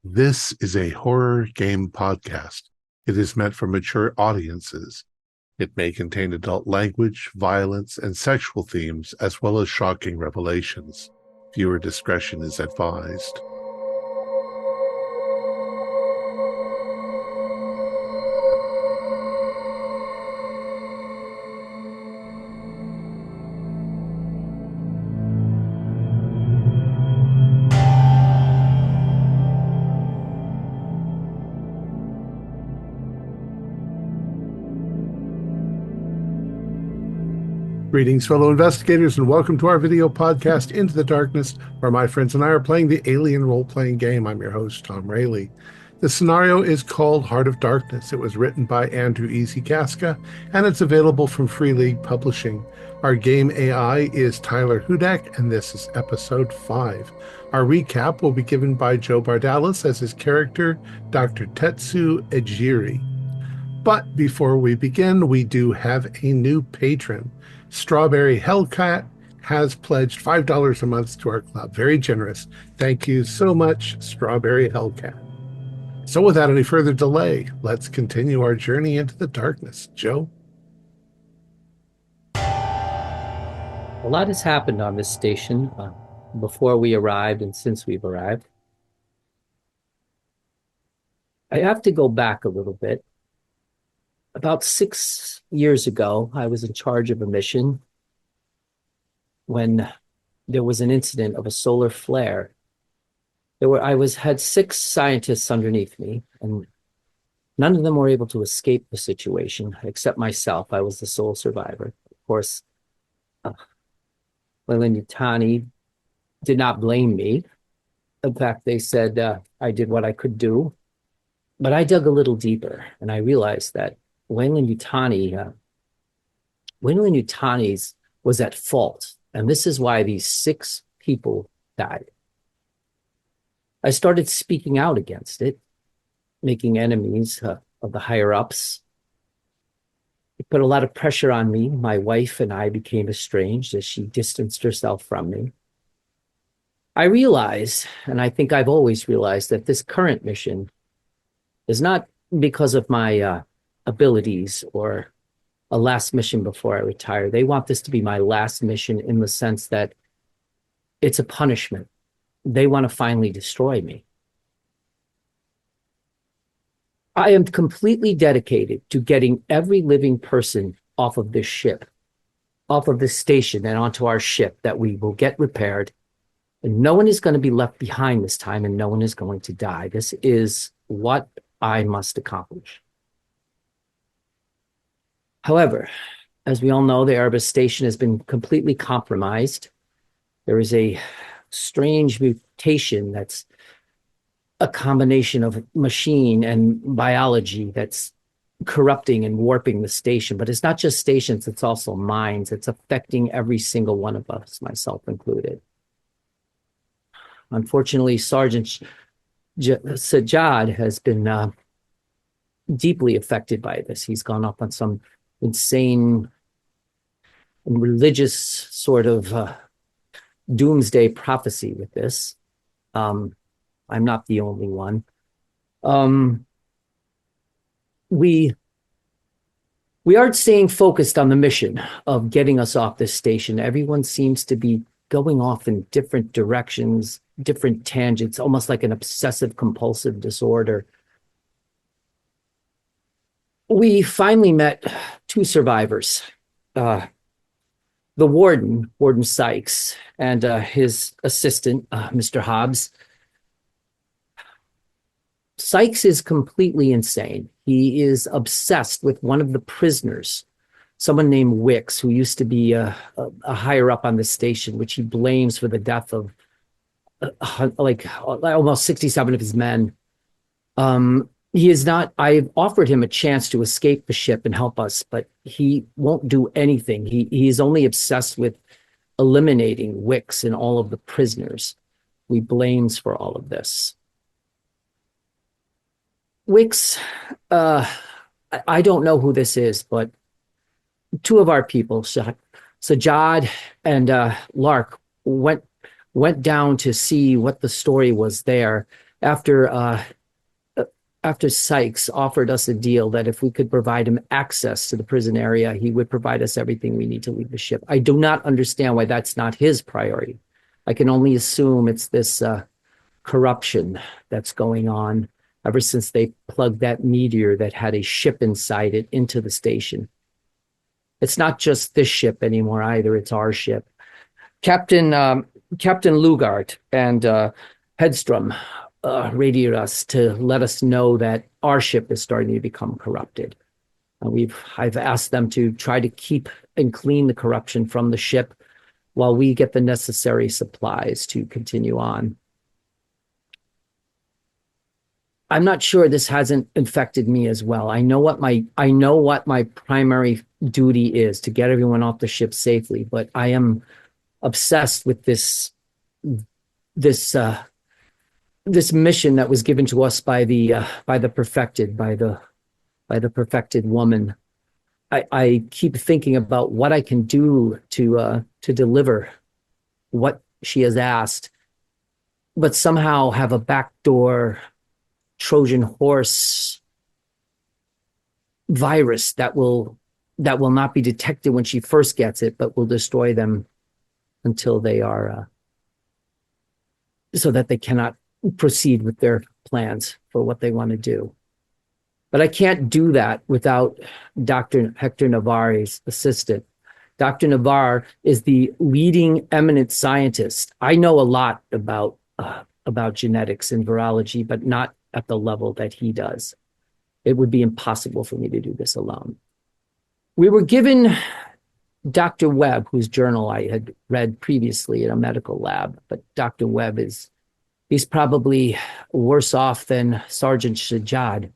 This is a horror game podcast. It is meant for mature audiences. It may contain adult language, violence, and sexual themes, as well as shocking revelations. Viewer discretion is advised. Greetings, fellow investigators, and welcome to our video podcast, Into the Darkness, where my friends and I are playing the Alien role-playing game. I'm your host, Thom Raley. The scenario is called Heart of Darkness. It was written by Andrew Easy Gaska, and it's available from Free League Publishing. Our game AI is Tyler Hudak, and this is episode 5. Our recap will be given by Joe Bardalis as his character, Dr. Tetsu Ejiri. But before we begin, we do have a new patron. Strawberry Hellcat has pledged $5 a month to our club. Very generous. Thank you so much, Strawberry Hellcat. So without any further delay, let's continue our journey into the darkness. Joe? A lot has happened on this station before we arrived and since we've arrived. I have to go back a little bit. About 6 years ago, I was in charge of a mission when there was an incident of a solar flare. Had 6 scientists underneath me, and none of them were able to escape the situation except myself. I was the sole survivor. Of course, Yutani did not blame me. In fact, they said I did what I could do. But I dug a little deeper, and I realized that Yutani's was at fault, and this is why these 6 people died. I started speaking out against it, making enemies of the higher-ups. It put a lot of pressure on me. My wife and I became estranged as she distanced herself from me. I realized, and I think I've always realized, that this current mission is not because of my abilities or a last mission before I retire. They want this to be my last mission in the sense that it's a punishment. They want to finally destroy me. I am completely dedicated to getting every living person off of this ship, off of this station and onto our ship that we will get repaired. And no one is going to be left behind this time, and no one is going to die. This is what I must accomplish. However, as we all know, the Erebus station has been completely compromised. There is a strange mutation that's a combination of machine and biology that's corrupting and warping the station. But it's not just stations, it's also minds. It's affecting every single one of us, myself included. Unfortunately, Sergeant Sajjad has been deeply affected by this. He's gone up on some insane and religious sort of doomsday prophecy with this. I'm not the only one. We aren't staying focused on the mission of getting us off this station. Everyone seems to be going off in different directions, different tangents, almost like an obsessive compulsive disorder. We finally met 2 survivors, the Warden Sykes, and his assistant, Mr. Hobbs. Sykes is completely insane. He is obsessed with one of the prisoners, someone named Wicks, who used to be a higher up on the station, which he blames for the death of like almost 67 of his men. He is not, I've offered him a chance to escape the ship and help us, but he won't do anything. He is only obsessed with eliminating Wicks and all of the prisoners. We blames for all of this. Wicks, I don't know who this is, but 2 of our people, Sajjad and Lark, went down to see what the story was there. after after Sykes offered us a deal that if we could provide him access to the prison area, he would provide us everything we need to leave the ship. I do not understand why that's not his priority. I can only assume it's this corruption that's going on ever since they plugged that meteor that had a ship inside it into the station. It's not just this ship anymore either. It's our ship. Captain Lugart and Hedstrom radioed us to let us know that our ship is starting to become corrupted. I've asked them to try to keep and clean the corruption from the ship while we get the necessary supplies to continue on. I'm not sure this hasn't infected me as well. I know what my primary duty is, to get everyone off the ship safely, but I am obsessed with this mission that was given to us by the perfected woman. I keep thinking about what I can do to deliver what she has asked, but somehow have a backdoor Trojan horse virus that will not be detected when she first gets it, but will destroy them until they are so that they cannot proceed with their plans for what they want to do. But I can't do that without Dr. Hector Navarre's assistant. Dr. Navarre is the leading eminent scientist. I know a lot about genetics and virology, but not at the level that he does. It would be impossible for me to do this alone. We were given Dr. Webb, whose journal I had read previously in a medical lab, but Dr. Webb he's probably worse off than Sergeant Shajad.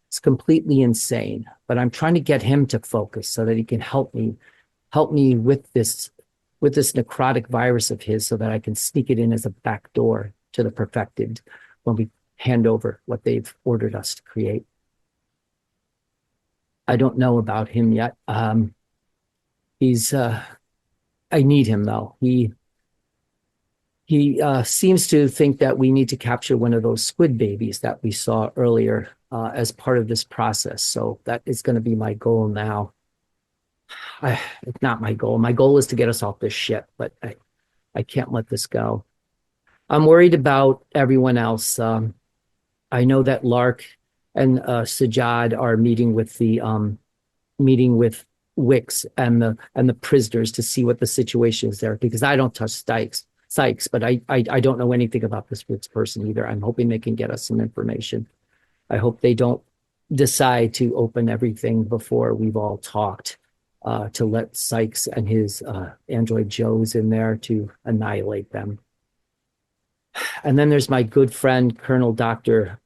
It's completely insane, but I'm trying to get him to focus so that he can help me with this necrotic virus of his, so that I can sneak it in as a backdoor to the perfected when we hand over what they've ordered us to create. I don't know about him yet. I need him though. He seems to think that we need to capture one of those squid babies that we saw earlier as part of this process. So that is going to be my goal now. It's not my goal. My goal is to get us off this ship, but I can't let this go. I'm worried about everyone else. I know that Lark and Sajad are meeting with Wicks and the prisoners to see what the situation is there, because I don't touch Sykes, but I don't know anything about this Wicks person either. I'm hoping they can get us some information. I hope they don't decide to open everything before we've all talked, to let Sykes and his android Joes in there to annihilate them. And then there's my good friend, Colonel Dr.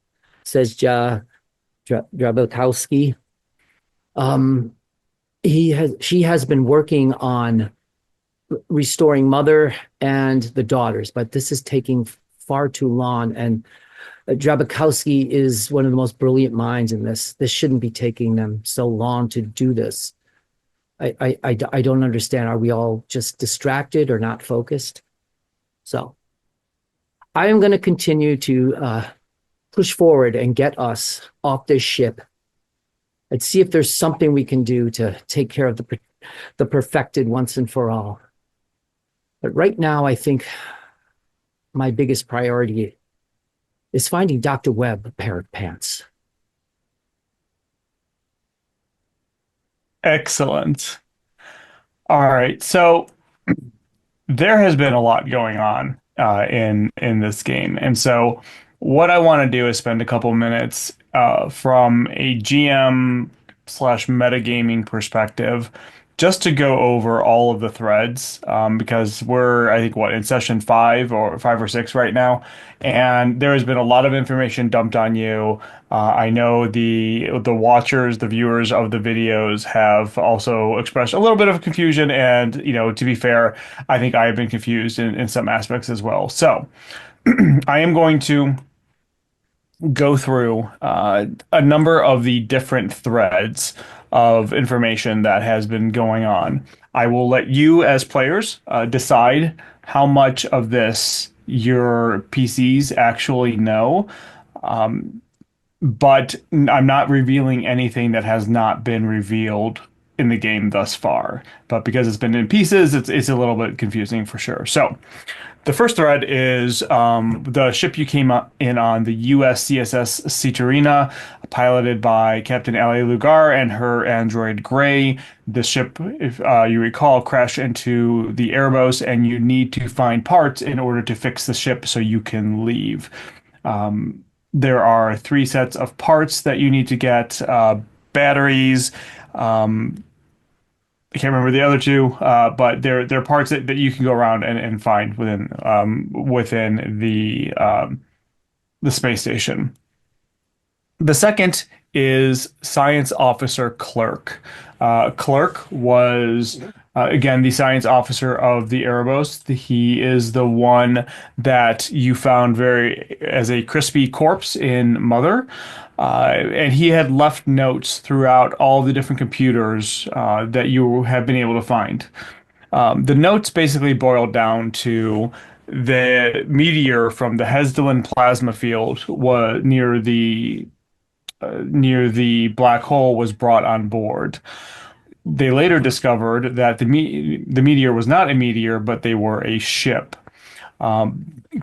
Sezja Drabokowski. She has been working on restoring Mother and the daughters, but this is taking far too long. And Drabokowski is one of the most brilliant minds in this. This shouldn't be taking them so long to do this. I don't understand. Are we all just distracted or not focused? So I am going to continue to push forward and get us off this ship and see if there's something we can do to take care of the perfected once and for all. But right now, I think my biggest priority is finding Dr. Webb a pair of pants. Excellent. All right. So there has been a lot going on in this game, and so what I want to do is spend a couple minutes from a GM slash metagaming perspective, just to go over all of the threads, because we're, I think, in session 5 or 6 right now, and there has been a lot of information dumped on you. I know the watchers, the viewers of the videos have also expressed a little bit of confusion, and to be fair, I think I have been confused in some aspects as well. So I am going to go through a number of the different threads of information that has been going on. I will let you as players decide how much of this your PCs actually know. But I'm not revealing anything that has not been revealed in the game thus far. But because it's been in pieces, it's a little bit confusing for sure. So the first thread is the ship you came in on, the USCSS Citarina, piloted by Captain Ali Lugar and her android Gray. The ship, if you recall, crashed into the Erebos, and you need to find parts in order to fix the ship so you can leave. There are 3 sets of parts that you need to get, batteries. I can't remember the other 2, but they're parts that you can go around and find within the space station. The second is Science Officer Clerk. Clerk was, again, the science officer of the Erebos. He is the one that you found as a crispy corpse in Mother. And he had left notes throughout all the different computers that you have been able to find. The notes basically boiled down to the meteor from the Hezbollah plasma field was near the black hole was brought on board. They later discovered that the meteor was not a meteor, but they were a ship.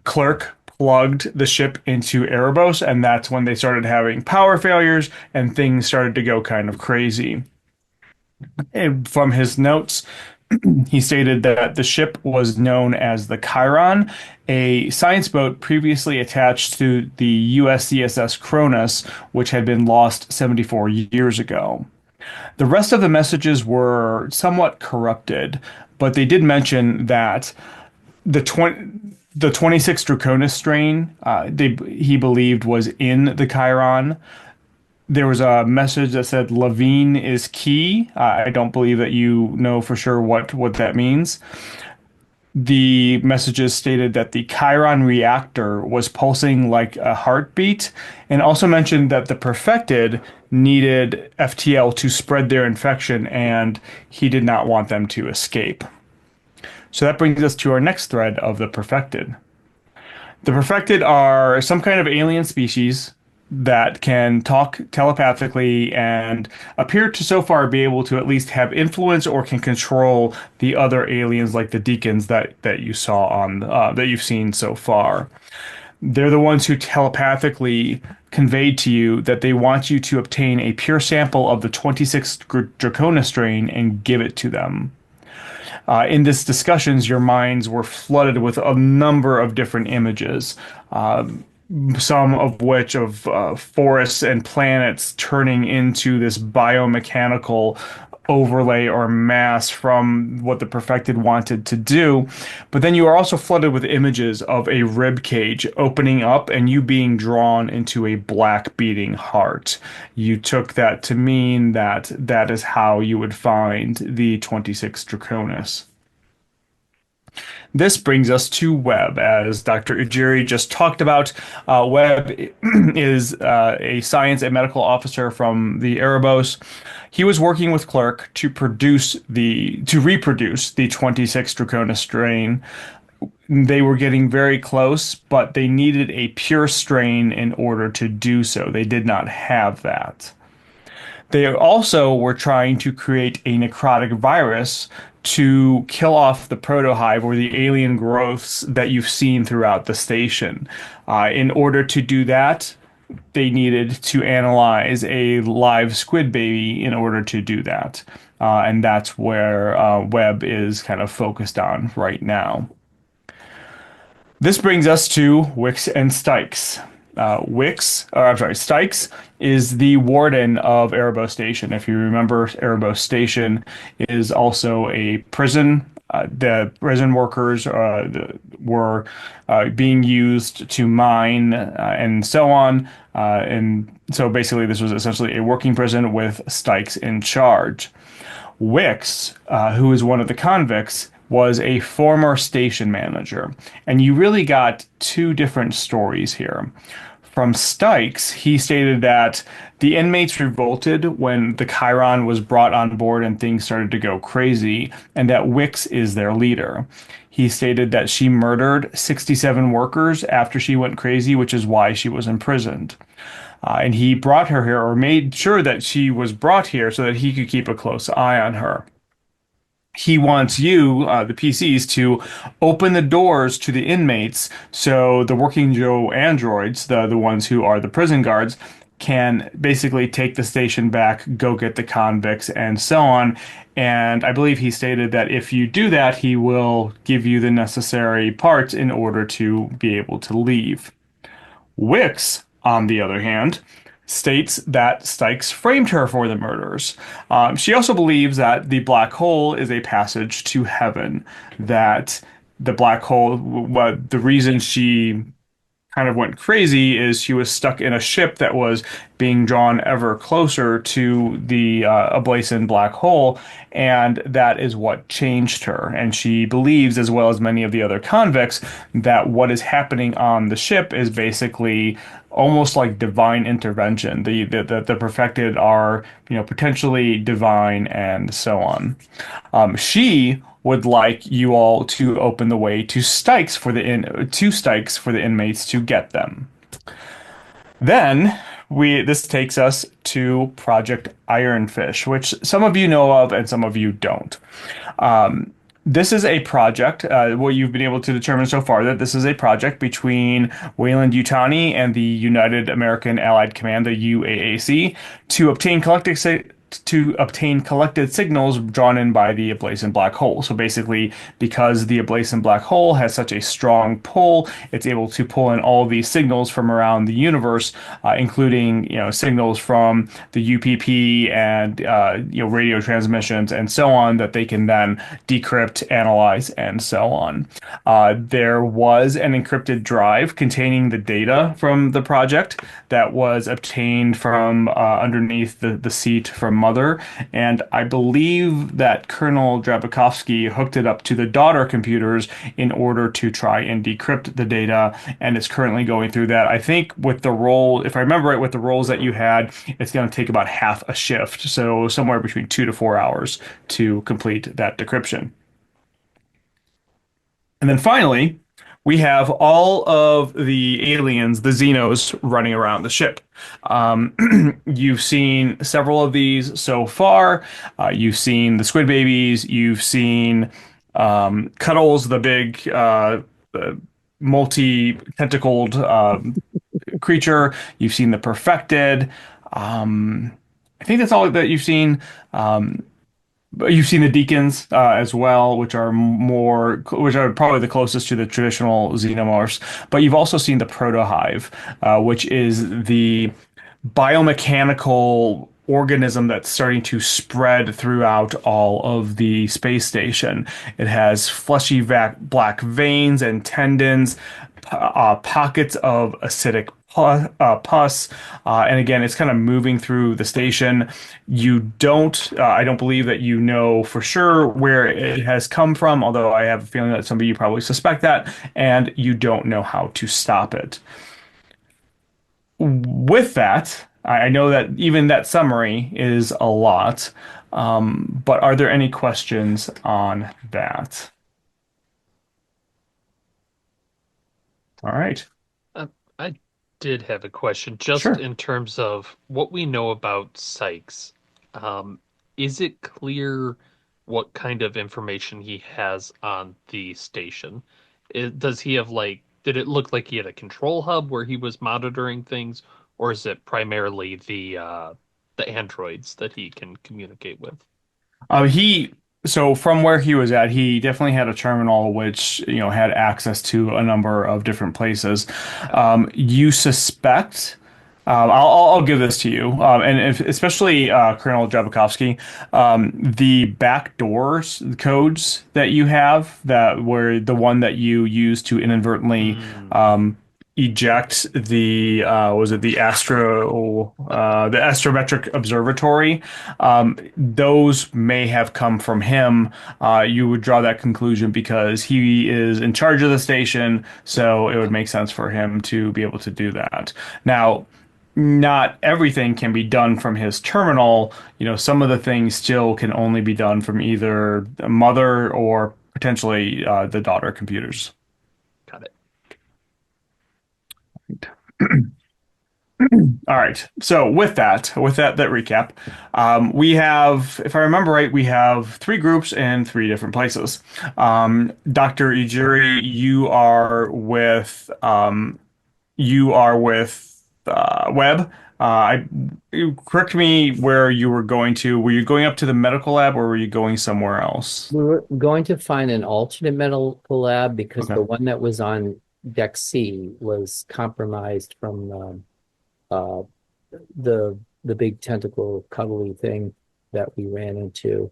Clerk plugged the ship into Erebos, and that's when they started having power failures and things started to go kind of crazy. And from his notes, he stated that the ship was known as the Chiron, a science boat previously attached to the USCSS Cronus, which had been lost 74 years ago. The rest of the messages were somewhat corrupted, but they did mention that the 26 Draconis strain he believed was in the Chiron. There was a message that said Levine is key. I don't believe that you know for sure what that means. The messages stated that the Chiron reactor was pulsing like a heartbeat, and also mentioned that the Perfected needed FTL to spread their infection, and he did not want them to escape. So that brings us to our next thread of the Perfected. The Perfected are some kind of alien species that can talk telepathically and appear to so far be able to at least have influence or can control the other aliens like the Deacons that you saw on that you've seen so far. They're the ones who telepathically conveyed to you that they want you to obtain a pure sample of the 26th Draconis strain and give it to them. In this discussions, your minds were flooded with a number of different images. Some of which of forests and planets turning into this biomechanical overlay or mass from what the Perfected wanted to do. But then you are also flooded with images of a rib cage opening up and you being drawn into a black beating heart. You took that to mean that that is how you would find the 26 Draconis. This brings us to Webb. As Dr. Ujiri just talked about, Webb is a science and medical officer from the Erebos. He was working with Clerk to reproduce the 26 Draconis strain. They were getting very close, but they needed a pure strain in order to do so. They did not have that. They also were trying to create a necrotic virus to kill off the protohive or the alien growths that you've seen throughout the station. In order to do that, they needed to analyze a live squid baby in order to do that. And that's where Webb is kind of focused on right now. This brings us to Wix and Stykes. Stykes is the warden of Erebos Station. If you remember, Erebos Station is also a prison. The prison workers were being used to mine and so on. And so basically this was essentially a working prison with Stykes in charge. Wix, who is one of the convicts, was a former station manager. And you really got 2 different stories here. From Stykes, he stated that the inmates revolted when the Chiron was brought on board and things started to go crazy, and that Wix is their leader. he stated that she murdered 67 workers after she went crazy, which is why she was imprisoned. And he brought her here, or made sure that she was brought here so that he could keep a close eye on her. He wants you, the PCs, to open the doors to the inmates so the working Joe androids, the ones who are the prison guards, can basically take the station back, go get the convicts, and so on. And I believe he stated that if you do that, he will give you the necessary parts in order to be able to leave. Wix, on the other hand, states that Stykes framed her for the murders. She also believes that the black hole is a passage to heaven, that the black hole, what the reason she kind of went crazy is she was stuck in a ship that was being drawn ever closer to the Ablassen black hole, and that is what changed her. And she believes, as well as many of the other convicts, that what is happening on the ship is basically almost like divine intervention. The perfected are, potentially divine, and so on. She would like you all to open the way to Stykes for the inmates to get them. Then this takes us to Project Ironfish, which some of you know of and some of you don't. This is a project, what you've been able to determine so far, that this is a project between Wayland Yutani and the United American Allied Command, the UAAC, to obtain collected signals drawn in by the Ablassen black hole. So basically, because the Ablassen black hole has such a strong pull, it's able to pull in all of these signals from around the universe, including signals from the UPP and radio transmissions and so on that they can then decrypt, analyze, and so on. There was an encrypted drive containing the data from the project that was obtained from underneath the seat from Mother, and I believe that Colonel Draconis hooked it up to the daughter computers in order to try and decrypt the data, and is currently going through that. I think with the role, if I remember right, with the roles that you had, it's going to take about half a shift, so somewhere between 2 to 4 hours to complete that decryption. And then finally, we have all of the aliens, the Xenos, running around the ship. You've seen several of these so far. You've seen the squid babies. You've seen Cuddles, the big multi-tentacled creature. You've seen the Perfected. I think that's all that you've seen. But you've seen the deacons as well, which are probably the closest to the traditional xenomorphs. But you've also seen the protohive, which is the biomechanical organism that's starting to spread throughout all of the space station. It has fleshy black veins and tendons, pockets of acidic pus, and again, it's kind of moving through the station. I don't believe that you know for sure where it has come from, although I have a feeling that some of you probably suspect that, and you don't know how to stop it. With that, I know that even that summary is a lot, but are there any questions on that? All right. I did have a question just Sure. in terms of what we know about Sykes. Is it clear what kind of information he has on the station? Does he have did it look like he had a control hub where he was monitoring things, or is it primarily the androids that he can communicate with? So from where he was at, he definitely had a terminal which, had access to a number of different places. You suspect, I'll give this to you, and especially Colonel Jablokowski, the backdoors codes that you have that were the one that you used to inadvertently eject the the astrometric observatory. Those may have come from him. You would draw that conclusion because he is in charge of the station, so it would make sense for him to be able to do that. Now, not everything can be done from his terminal. Some of the things still can only be done from either Mother or potentially the daughter computers. Got it. All right. So that recap, we have, if I remember right, we have three groups in three different places. Dr. Ijiri, you are with Webb. Correct me where you were going to. Were you going up to the medical lab or were you going somewhere else? We were going to find an alternate medical lab because Okay. the one that was on Deck C was compromised from uh, the big tentacle cuddly thing that we ran into.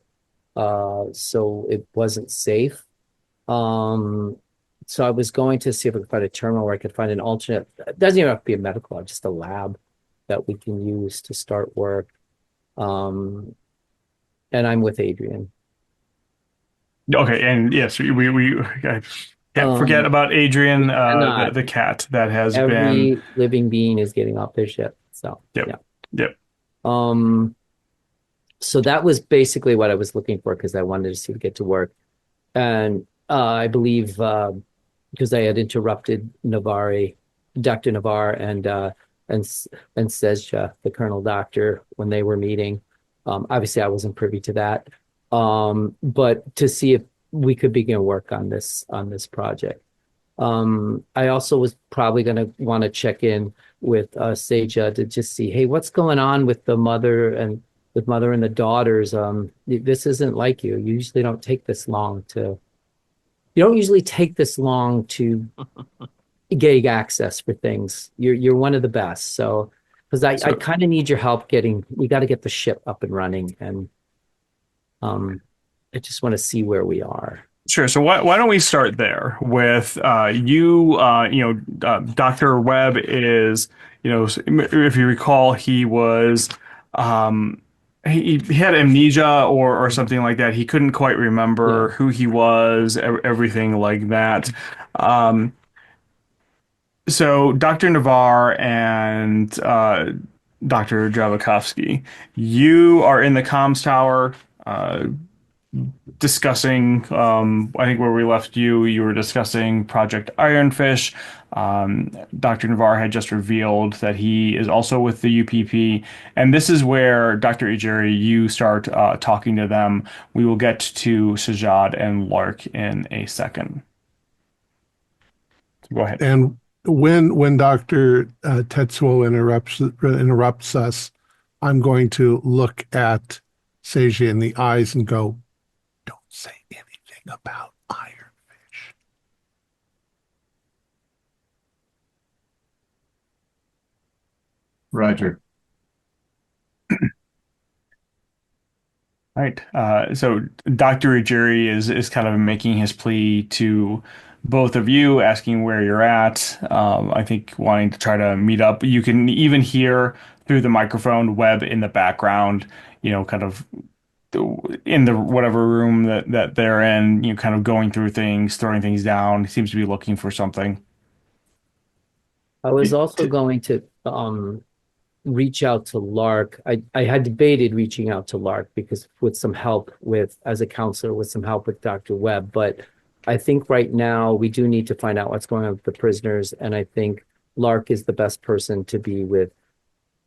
So it wasn't safe. Um, so I was going to see if I could find a terminal where I could find an alternate. It doesn't even have to be a medical lab, just a lab that we can use to start work. Um, and I'm with Adrian. Okay, and yes, we I can't forget Um, about Adrian, we cannot. the cat that has been. Every living being is getting off their ship. So Yep, yeah. yep. Um, so that was basically what I was looking for because I wanted to see it get to work. And I believe because I had interrupted Dr. Navarre and and Sezja, the Colonel Doctor, when they were meeting. Obviously, I wasn't privy to that, but to see if we could begin work on this project. I also was probably going to want to check in with Seja to just see, hey, what's going on with the mother and the daughters? This isn't like you. You don't usually take this long to gain access for things. You're one of the best. So, because I So kind of need your help we got to get the ship up and running, and um, I just want to see where we are. sure. So why don't we start there with Dr. Webb is, if you recall, he was um, he had amnesia or something like that. He couldn't quite Yeah, remember who he was, everything like that. Um, so Dr. Navarre and Dr. Javakovsky, you are in the comms tower. Discussing, I think where we left you, you were discussing Project Ironfish. Dr. Navarre had just revealed that he is also with the UPP. And this is where, Dr. Ijiri, you start talking to them. We will get to Sajad and Lark in a second. Go ahead. And when Dr. Tetsuo interrupts us, I'm going to look at Seiji in the eyes and go, "Don't say anything about Ironfish." Roger. All right. So Dr. Ujiri is kind of making his plea to both of you, asking where you're at. I think wanting to try to meet up. You can even hear through the microphone Webb in the background, kind of in the whatever room that they're in, kind of going through things, throwing things down. He seems to be looking for something. I was also going to reach out to Lark. I had debated reaching out to Lark because with some help as a counselor, with some help with Dr. Webb. But I think right now we do need to find out what's going on with the prisoners. And I think Lark is the best person to be with.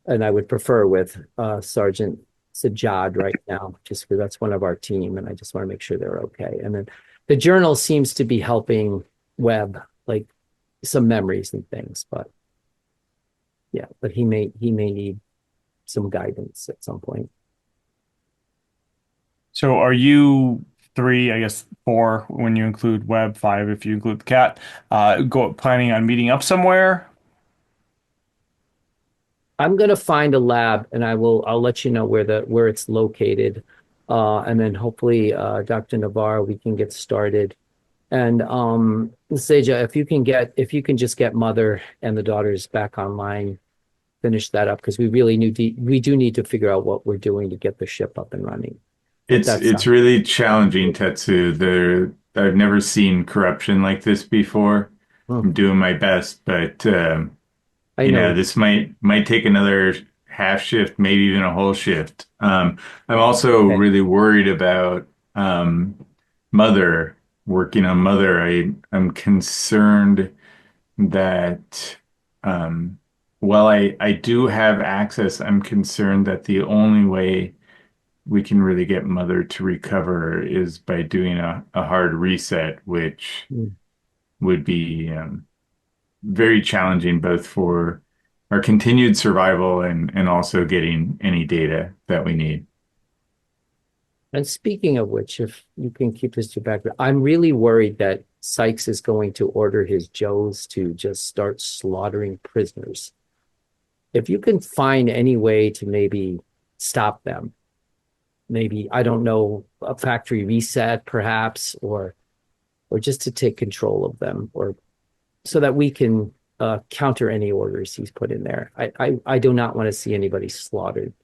And I would prefer with Sergeant Sajad right now, just because that's one of our team. And I just want to make sure they're okay. And then the journal seems to be helping Webb, like some memories and things, but yeah, but he may need some guidance at some point. So are you three, I guess four when you include Webb, five if you include the cat, planning on meeting up somewhere? I'm gonna find a lab and I'll let you know where it's located. And then hopefully Dr. Navarre, we can get started. And Seja, if you can just get mother and the daughters back online, finish that up because we do need to figure out what we're doing to get the ship up and running. But It's really challenging, Tetsu. I've never seen corruption like this before. Hmm. I'm doing my best, but I know. this might take another half shift, maybe even a whole shift. I'm also Okay. really worried about Mother working on Mother, I'm concerned that while I do have access, I'm concerned that the only way we can really get Mother to recover is by doing a hard reset, which Mm. would be very challenging both for our continued survival and also getting any data that we need. And speaking of which, if you can keep this to your background, I'm really worried that Sykes is going to order his Joes to just start slaughtering prisoners. If you can find any way to maybe stop them, maybe, I don't know, a factory reset perhaps, or just to take control of them, or so that we can counter any orders he's put in there. I do not want to see anybody slaughtered.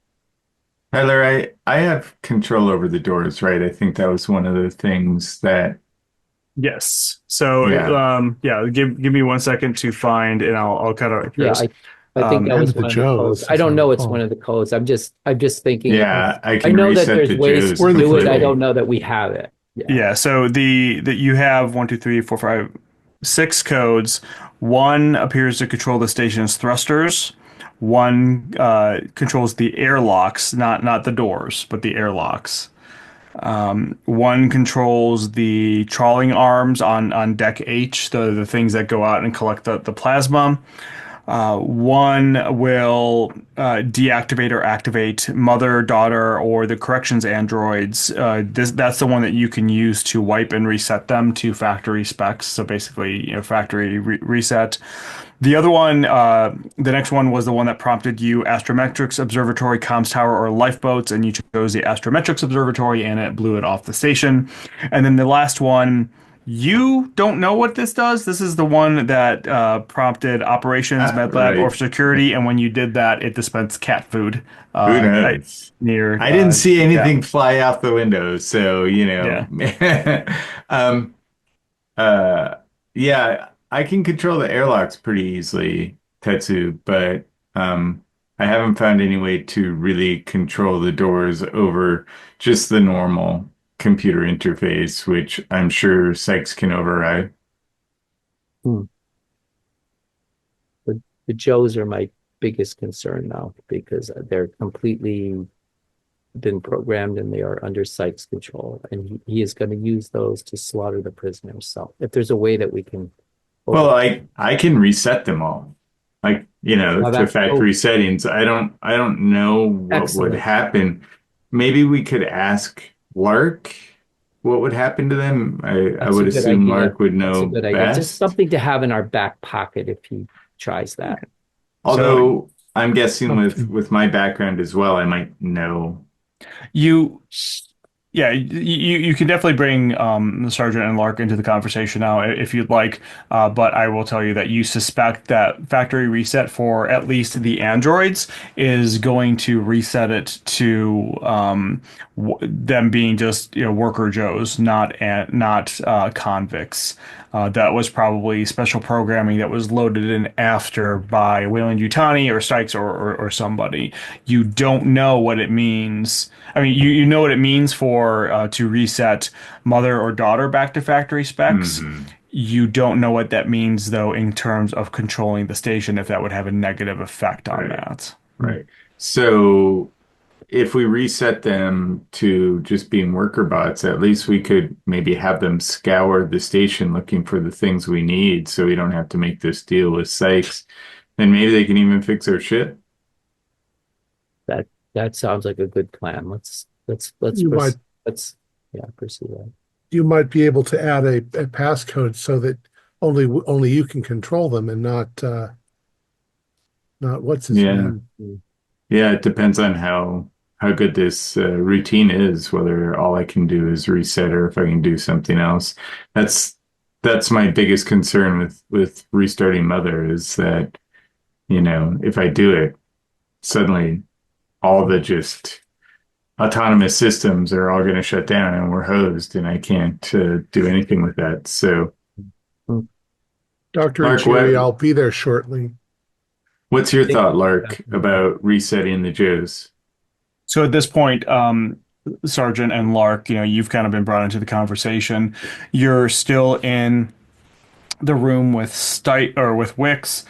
Tyler, I have control over the doors, right? I think that was one of the things that, Yes. So, yeah. give me 1 second to find, and I'll cut out Yeah, yours. I think that And was the one of the codes. Joes, I as don't I know it's recall. one of the codes. I'm just thinking Yeah, I I can know that reset there's the ways Joes to do it. I quickly. don't know that we have it. Yeah, so the you have 1, 2, 3, 4, 5, 6 codes. One appears to control the station's thrusters. One controls the airlocks, not the doors, but the airlocks. One controls the trawling arms on deck H, the things that go out and collect the plasma. One will deactivate or activate Mother, Daughter, or the corrections androids. That's the one that you can use to wipe and reset them to factory specs. So basically, factory reset. The other one, the next one was the one that prompted you Astrometrics Observatory, Comms Tower, or Lifeboats, and you chose the Astrometrics Observatory, and it blew it off the station. And then the last one, you don't know what this does. This is the one that prompted Operations, MedLab, or Right. Security, and when you did that, it dispensed cat food Who knows? near. I didn't see Yeah, anything fly out the window, so yeah. um, uh, yeah, I can control the airlocks pretty easily, Tetsu, but I haven't found any way to really control the doors over just the normal computer interface, which I'm sure Sykes can override. Hmm. The Joes are my biggest concern now because they're completely been programmed and they are under Sykes' control. And he is going to use those to slaughter the prisoners. So if there's a way that we can Well, over I can reset them all. Like, now to that, oh, factory settings. I don't know what would excellent. happen. Maybe we could ask Lark what would happen to them. I That's a would good assume idea. Lark would That's a know good idea. Just best. something to have in our back pocket if he tries that. So Although I'm guessing with Something. with my background as well, I might know. you Yeah, you can definitely bring the Sergeant and Lark into the conversation now if you'd like. But I will tell you that you suspect that factory reset for at least the androids is going to reset it to them being just worker Joes, not convicts. That was probably special programming that was loaded in after by Wayland Yutani or Sykes or somebody. You don't know what it means. I mean, you know what it means for to reset Mother or Daughter back to factory specs. Hmm. You don't know what that means, though, in terms of controlling the station, if that would have a negative effect on Right, that. right. So if we reset them to just being worker bots, at least we could maybe have them scour the station looking for the things we need so we don't have to make this deal with Sykes. And maybe they can even fix our ship. That that sounds like a good plan. You might let's yeah, pursue that. you might be able to add a passcode so that only you can control them and not what's his Yeah. name. Yeah, it depends on how good this routine is, whether all I can do is reset or if I can do something else. That's that's my biggest concern with restarting Mother is that, if I do it, suddenly all the just autonomous systems are all going to shut down and we're hosed and I can't do anything with that. So, Hmm. Dr. Lark, Uchiri, I'll be there shortly. what's your Thank thought, you for Lark, that. about resetting the Joes? So at this point, Sergeant and Lark, you've kind of been brought into the conversation. You're still in the room with with Wix.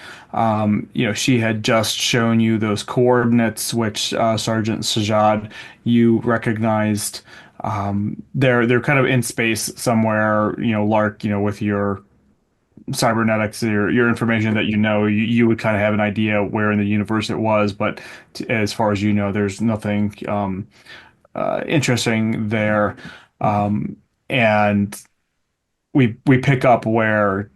She had just shown you those coordinates, which Sergeant Sajad, you recognized. They're kind of in space somewhere. Lark, with your cybernetics, your information that you would kind of have an idea where in the universe it was, but as far as there's nothing interesting there. And we pick up where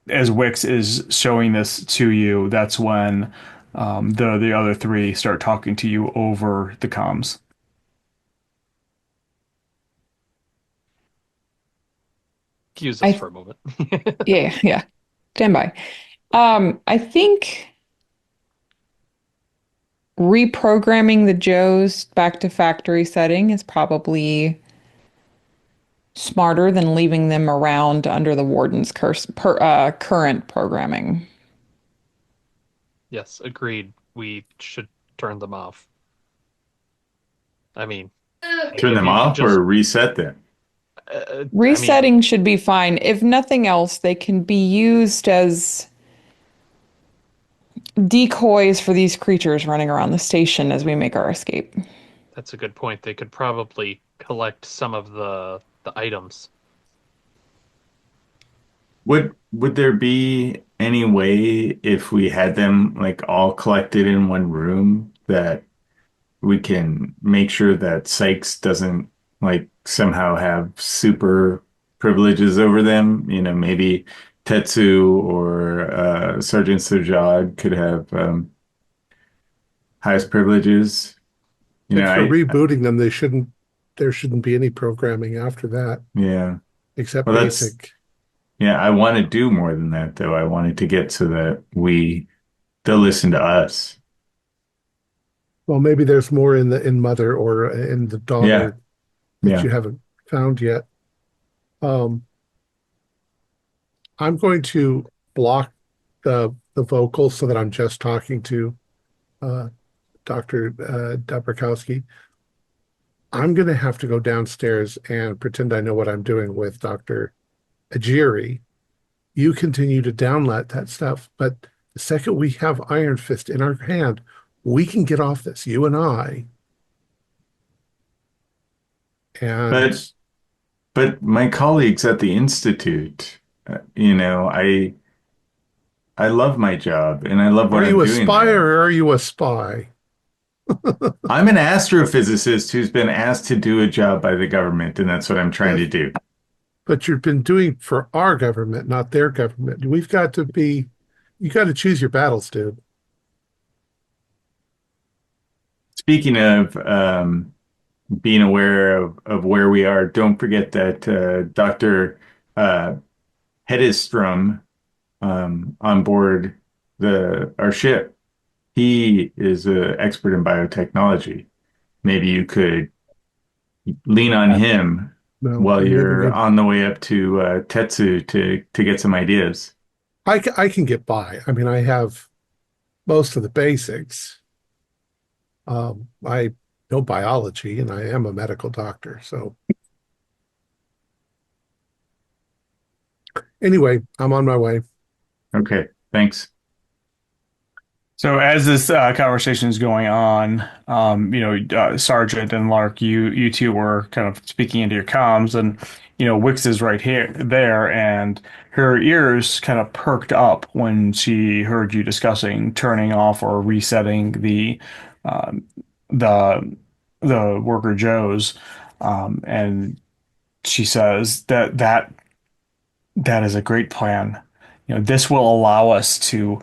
as Wix is showing this to you, that's when the other three start talking to you over the comms. Excuse us I for a moment. yeah, yeah. Stand by. I think reprogramming the Joes back to factory setting is probably smarter than leaving them around under the warden's current programming. Yes, agreed. We should turn them off. I mean, Turn if them you can off or just, reset them. I mean, Resetting should be fine. If nothing else, they can be used as decoys for these creatures running around the station as we make our escape. that's a good point. They could probably collect some of the items. Would there be any way if we had them like all collected in one room that we can make sure that Sykes doesn't like somehow have super privileges over them? Maybe Tetsu or Sergeant Sojad could have highest privileges. If you're I rebooting them, there shouldn't be any programming after that, yeah. except Well, basic. yeah, I want to do more than that though. I wanted to get so that they'll listen to us. Well, maybe there's more in Mother or in the Yeah, daughter that yeah. you haven't found yet. Um, I'm going to block the vocals so that I'm just talking to uh, Dr. Dabrakowski. I'm going to have to go downstairs and pretend I know what I'm doing with Dr. Ajiri. You continue to download that stuff, but the second we have Iron Fist in our hand, we can get off this, you and I. And But my colleagues at the Institute, I love my job and I love are what I'm you a doing spy there. or are you a spy? I'm an astrophysicist who's been asked to do a job by the government, and that's what I'm trying Yes, to do. but you've been doing for our government, not their government. You got to choose your battles, dude. Speaking of being aware of where we are, don't forget that Dr. Uh, Hedistrom on board our ship, he is an expert in biotechnology. Maybe you could lean on him No, while I'm you're leaving on the way up to Tetsu to get some ideas. I can get by. I mean, I have most of the basics. I know biology and I am a medical doctor. So anyway, I'm on my way. Okay, thanks. So as this conversation is going on, Sergeant and Lark, you two were kind of speaking into your comms, and Wix is right here there, and her ears kind of perked up when she heard you discussing turning off or resetting um, the the worker Joes, and she says that is a great plan. This will allow us to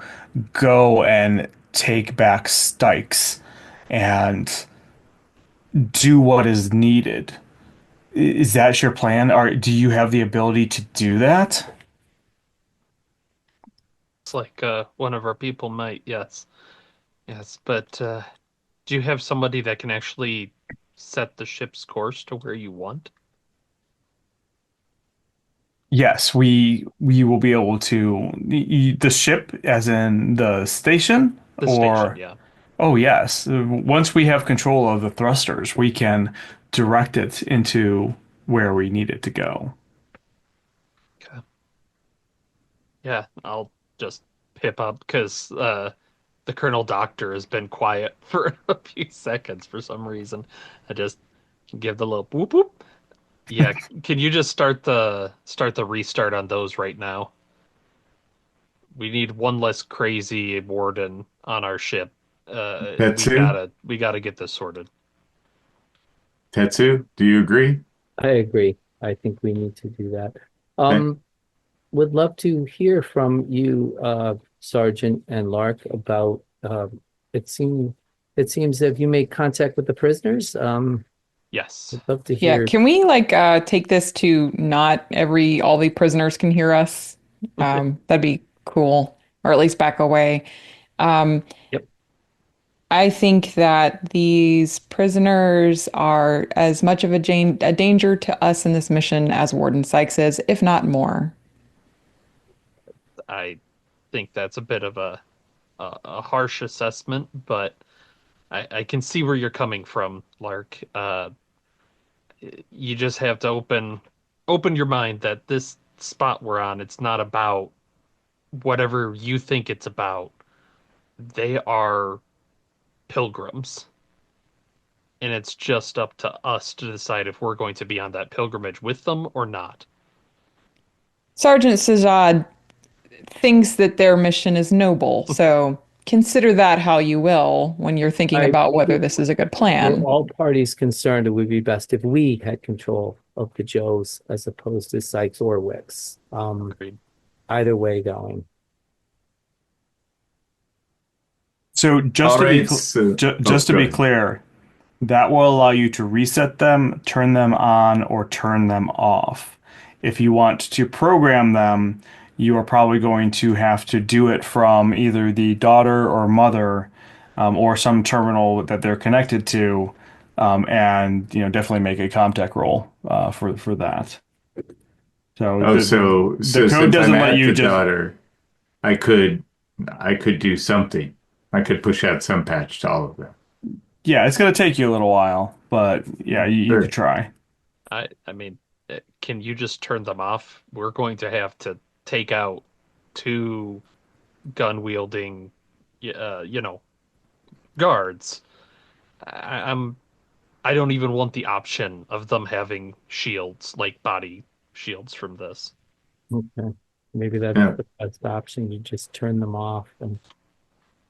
go and take back Stykes and do what is needed. Is that your plan? Or do you have the ability to do that? It's like one of our people might, yes. Yes, but do you have somebody that can actually set the ship's course to where you want? Yes, we will be able to the ship, as in the station, The station, or yeah. Oh, yes. Once we have control of the thrusters, we can direct it into where we need it to go. Okay. Yeah, I'll just pip up because the Colonel Doctor has been quiet for a few seconds for some reason. I just give the little whoop whoop. Yeah, can you just start the restart on those right now? We need one less crazy warden on our ship. We Tetsu, gotta get this sorted. Tetsu, do you agree? I agree. I think we need to do that. Th- Um, would love to hear from you, Sergeant and Lark, about it seems it seems that you made contact with the prisoners. Yes. Would love to Yeah, hear. can we take this to not all the prisoners can hear us? That'd be cool, or at least back away. Um, Yep. I think that these prisoners are as much of a danger to us in this mission as Warden Sykes is, if not more. I think that's a bit of a harsh assessment, but I can see where you're coming from, Lark. You just have to open your mind that this spot we're on, it's not about whatever you think it's about. They are pilgrims, and it's just up to us to decide if we're going to be on that pilgrimage with them or not. Sergeant Sajad thinks that their mission is noble, so consider that how you will when you're thinking I about think whether this is a good for plan. all parties concerned, it would be best if we had control of the Joes as opposed to Sykes or Wicks. Agreed. Either way going. So All right, so oh, just to go be ahead. clear, that will allow you to reset them, turn them on, or turn them off. If you want to program them, you are probably going to have to do it from either the daughter or mother, or some terminal that they're connected to, and definitely make a ComTech roll for that. So Oh, the so code since I'm doesn't let at you the just. daughter, I could I could do something. I could push out some patch to all of them. Yeah, it's going to take you a little while, but yeah, you could Sure. try. I mean, can you just turn them off? We're going to have to take out two gun wielding, you know, guards. I'm I don't even want the option of them having shields, like body shields from this. Okay. Maybe that is Yeah. the best option. You just turn them off and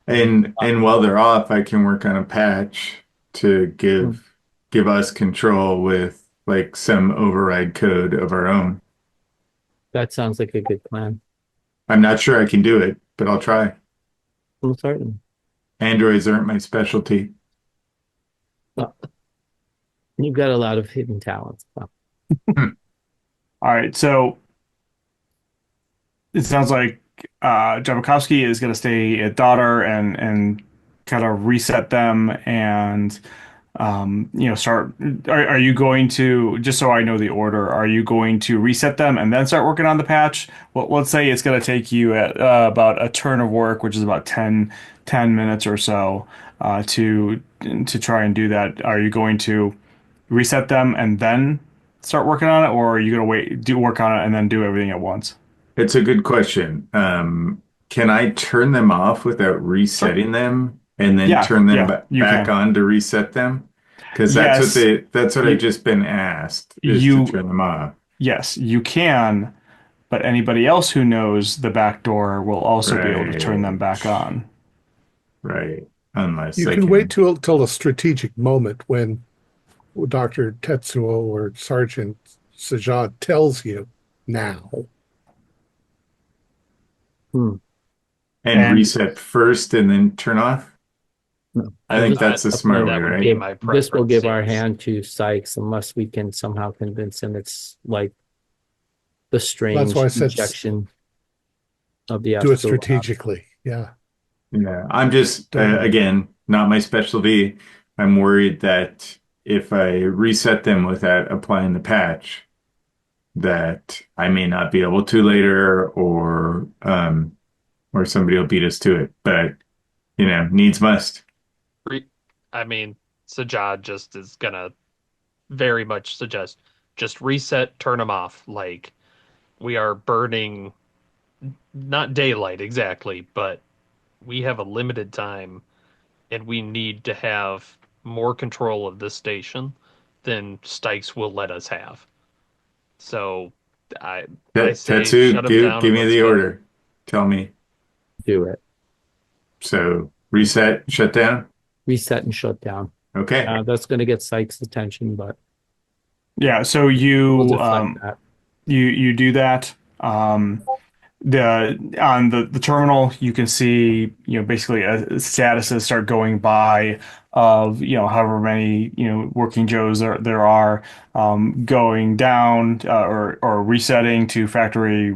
And while they're off, I can work on a patch to Hmm, give us control with like some override code of our own. that sounds like a good plan. I'm not sure I can do it, but I'll try. I'm certain. Androids aren't my specialty. Well, you've got a lot of hidden talents. Well, Hmm. All right, so it sounds like Jablonski is going to stay at daughter and kind of reset them and start. Are you going to, just so I know the order, are you going to reset them and then start working on the patch? Well, let's say it's going to take you at about a turn of work, which is about ten minutes or so, to try and do that. Are you going to reset them and then start working on it, or are you going to do work on it and then do everything at once? It's a good question. Can I turn them off without Sure. resetting them and then Yeah, turn them yeah, you back can. on to reset them? Because Yes, that's what I've you just been asked is to you turn them off. yes, you can, but anybody else who knows the back door will also be able to turn them Right. back on. Right. Unless You I can wait can. till a strategic moment when Dr. Tetsuo or Sergeant Sajad tells you now. hmm, And And reset first and then turn off? no. I So think this that's the smart way, That would right? be give my this will preference, give our yes. hand to Sykes unless we can somehow convince him it's like the That's why strange I said injection of the do it astral lab. strategically. Yeah. Yeah. I'm just, Don't. again, not my specialty. I'm worried that if I reset them without applying the patch, that I may not be able to later or somebody will beat us to it. But, needs must. I mean, Sajad just is gonna very much suggest just reset, turn them off. Like we are burning not daylight exactly, but we have a limited time and we need to have more control of this station than Stykes will let us have. So I I say Tetsu, shut them give down give and me let's the go. order. Tell me. Do it. So reset, shut down. Reset and shut down. Okay. That's going to get Sykes' attention, but Yeah, so we'll you deflect that. you do that. The on the terminal you can see basically statuses start going by of however many working Joes there are going down or resetting to factory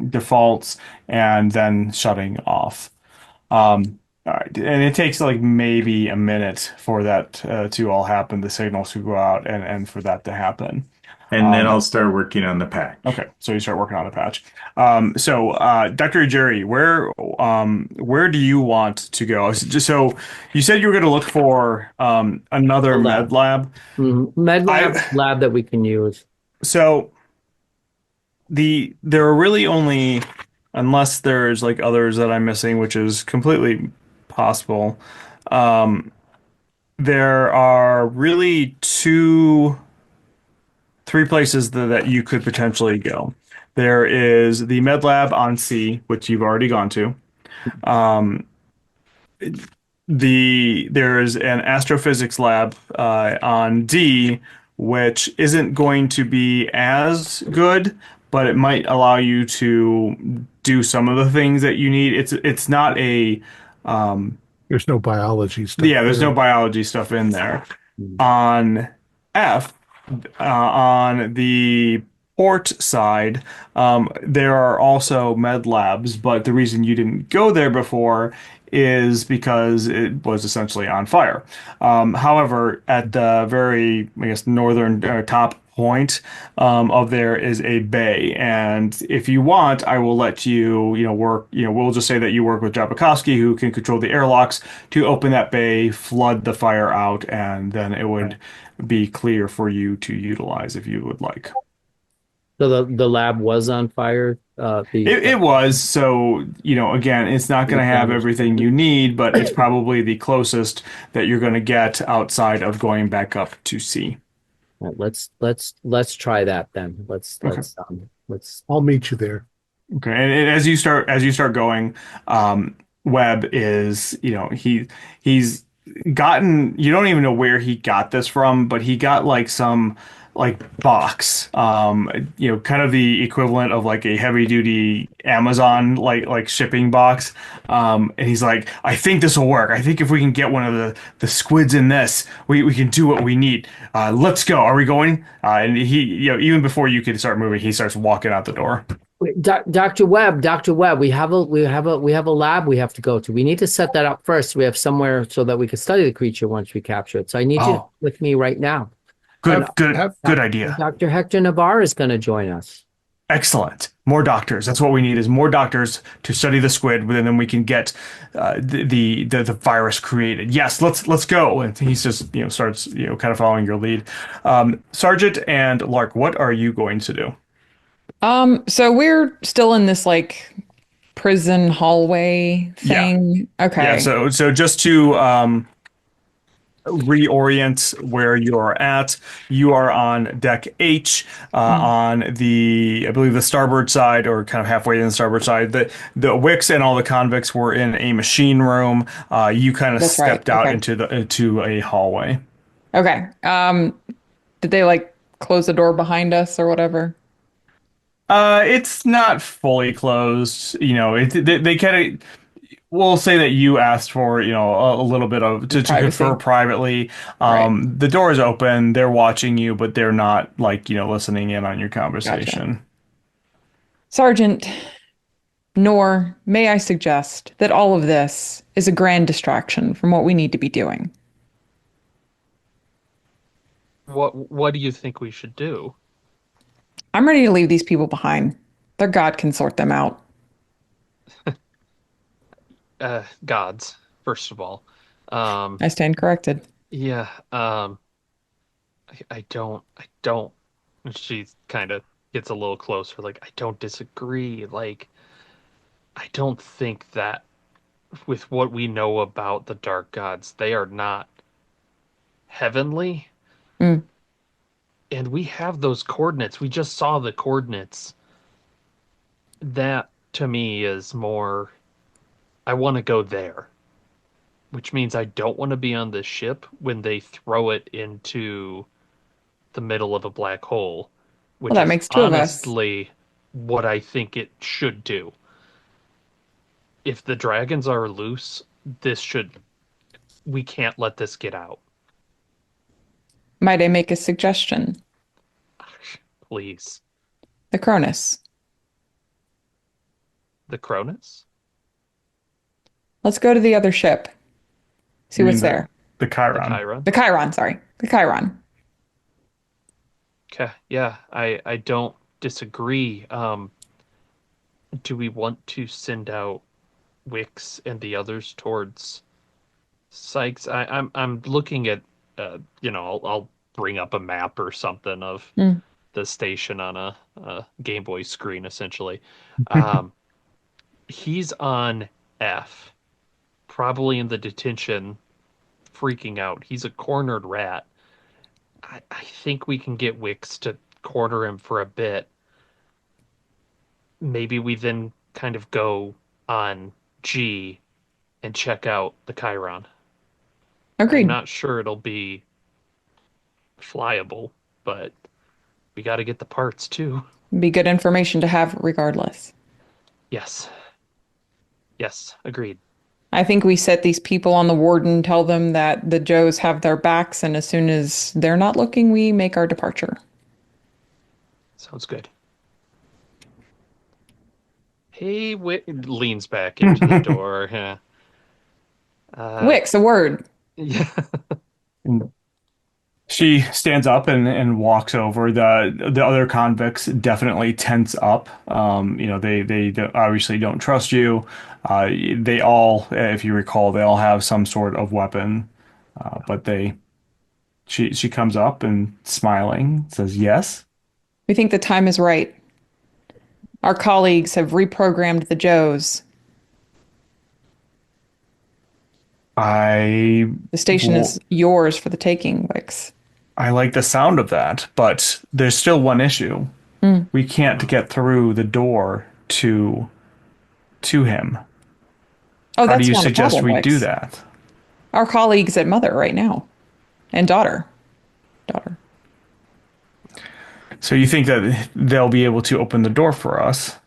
defaults and then shutting off. All right, and it takes like maybe a minute for that to all happen, the signals to go out and for that to happen. And then I'll start working on the patch. Okay, so you start working on the patch. Dr. Jerry, where do you want to go? So you said you were going to look for another A med lab. lab. Med lab, I lab that we can use. so there are really only, unless there's like others that I'm missing, which is completely possible. Um, there are really three places that you could potentially go. There is the med lab on C, which you've already gone to. Um, there's an astrophysics lab on D, which isn't going to be as good, but it might allow you to do some of the things that you need. It's not a There's no biology stuff yeah, there's there. no biology stuff in there. Mm. On F, on the port side, there are also med labs, but the reason you didn't go there before is because it was essentially on fire. However, at the very, I guess, northern top point of there is a bay, and if you want, I will let you, work. We'll just say that you work with Jabakowski, who can control the airlocks to open that bay, flood the fire out, and then it would be clear for you to utilize if you would like. So the lab was on fire. It was, so, again, it's not going to have everything you need, but it's probably the closest that you're going to get outside of going back up to C. Right, let's try that then. Okay. Let's I'll meet you there. Okay, and as you start going, Webb is, he's gotten, you don't even know where he got this from, but he got like some like box, kind of the equivalent of like a heavy duty Amazon like shipping box. And he's like, I think this will work. I think if we can get one of the squids in this, we can do what we need. Let's go. Are we going? And he, even before you can start moving, he starts walking out the door. Wait, Dr. Webb, we have a lab we have to go to. We need to set that up first. We have somewhere so that we can study the creature once we capture it. So I need you with me right now. Good Have- idea. Dr. Hector Navarre is going to join us. Excellent. More doctors. That's what we need is more doctors to study the squid, and then we can get the virus created. Yes, let's go. And he's just starts kind of following your lead. Sergeant and Lark, what are you going to do? So we're still in this like prison hallway thing. Okay. Yeah. So just to reorient where you're at, you are on deck H, on the, I believe, the starboard side, or kind of halfway in the starboard side. The Wicks and all the convicts were in a machine room. You kind of That's right. stepped out Okay. into a hallway. Okay. Did they like close the door behind us or whatever? It's not fully closed. They kind of. We'll say that you asked for, a little bit of to Privacy. confer privately. Right. The door is open. They're watching you, but they're not like, listening in on your conversation. Sergeant, nor may I suggest that all of this is a grand distraction from what we need to be doing. What do you think we should do? I'm ready to leave these people behind. Their God can sort them out. Gods, first of all. I stand corrected. Yeah, I don't. She kind of gets a little closer. Like, I don't disagree. Like, I don't think that with what we know about the dark gods, they are not heavenly. Mm. And we have those coordinates. We just saw the coordinates. That to me is more, I want to go there, which means I don't want to be on this ship when they throw it into the middle of a black hole, Well, which that is makes two of us. honestly what I think it should do. If the dragons are loose, this should, we can't let this get out. Might I make a suggestion? Please. The Cronus. The Cronus? Let's go to the other ship. See You mean what's there. the The Chiron? Chiron? The Chiron, sorry. The Chiron. Okay, yeah, I don't disagree. Do we want to send out Wix and the others towards Sykes? I'm looking at I'll bring up a map or something of Mm. the station on a Game Boy screen essentially. Um, he's on F, probably in the detention, freaking out. He's a cornered rat. I think we can get Wix to corner him for a bit. Maybe we then kind of go on G and check out the Chiron. I'm Agreed. not sure it'll be flyable, but we got to get the parts too. Be good information to have regardless. Yes. Yes, agreed. I think we set these people on the warden, tell them that the Joes have their backs, and as soon as they're not looking, we make our departure. Sounds good. Hey, leans back into the door. Yeah. Wix, a word. Yeah. And she stands up and walks over. The other convicts definitely tense up. Obviously don't trust you. They all, if you recall, they all have some sort of weapon. But she comes up and smiling says yes. We think the time is right. Our colleagues have reprogrammed the Joes. I The station w- is yours for the taking, Wix. I like the sound of that, but there's still one issue. Mm. We can't get through the door to him. Oh, How do that's you not a suggest problem, we do Wix. that? Our colleagues at Mother right now. And daughter. Daughter. So you think that they'll be able to open the door for us?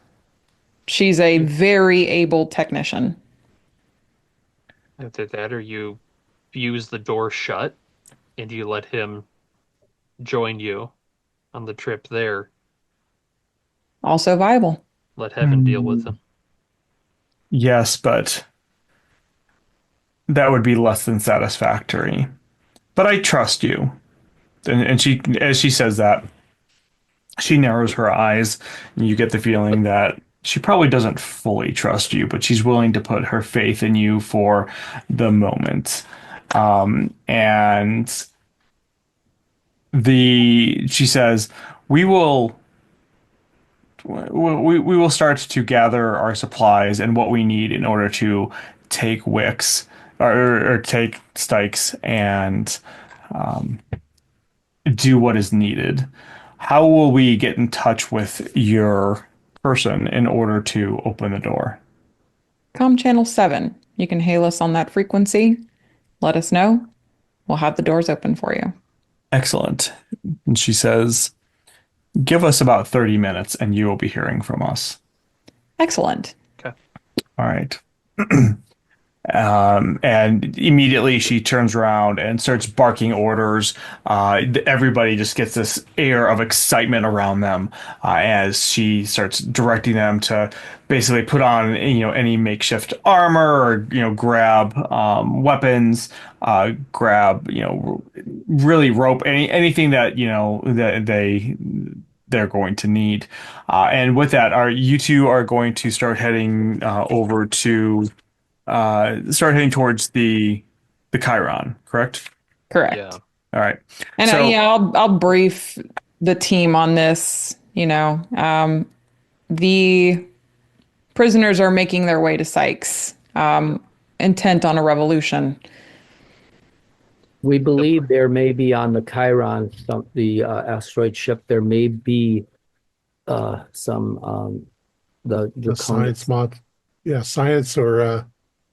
She's a very able technician. Either that or you fuse the door shut and you let him join you on the trip there. Also viable. Let heaven deal with him. Yes, but that would be less than satisfactory. But I trust you. And she, as she says that, she narrows her eyes, and you get the feeling that she probably doesn't fully trust you, but she's willing to put her faith in you for the moment. And she says, "We will." We will start to gather our supplies and what we need in order to take Wix or take Stykes and do what is needed. How will we get in touch with your person in order to open the door? Com channel 7. You can hail us on that frequency. Let us know. We'll have the doors open for you. Excellent. And she says, give us about 30 minutes and you will be hearing from us. Excellent. Okay. All right. And immediately she turns around and starts barking orders. Everybody just gets this air of excitement around them as she starts directing them to basically put on, any makeshift armor or, grab weapons, grab, really rope, anything that, that they're going to need. And with that, you two are going to start heading start heading towards the Chiron, correct? Correct. Yeah. All right. And So yeah, I'll brief the team on this. The prisoners are making their way to Sykes, intent on a revolution. We believe there may be on the Chiron, the asteroid ship, there may be some the The science Draconis. science or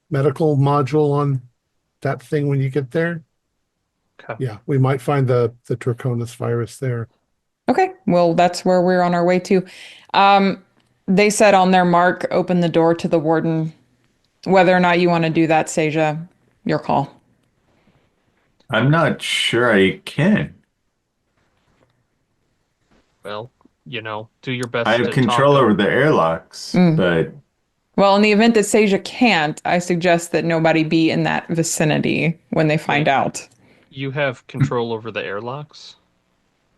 medical module on that thing when you get there. Okay. Yeah, we might find the Draconis virus there. Okay, well, that's where we're on our way to. They said on their mark, open the door to the warden. Whether or not you want to do that, Seja, your call. I'm not sure I can. Well, do your I best have to talk control over him. the airlocks, Mm. but Well, in the event that Seja can't, I suggest that nobody be in that vicinity when they find Wait, out. you have control over the airlocks?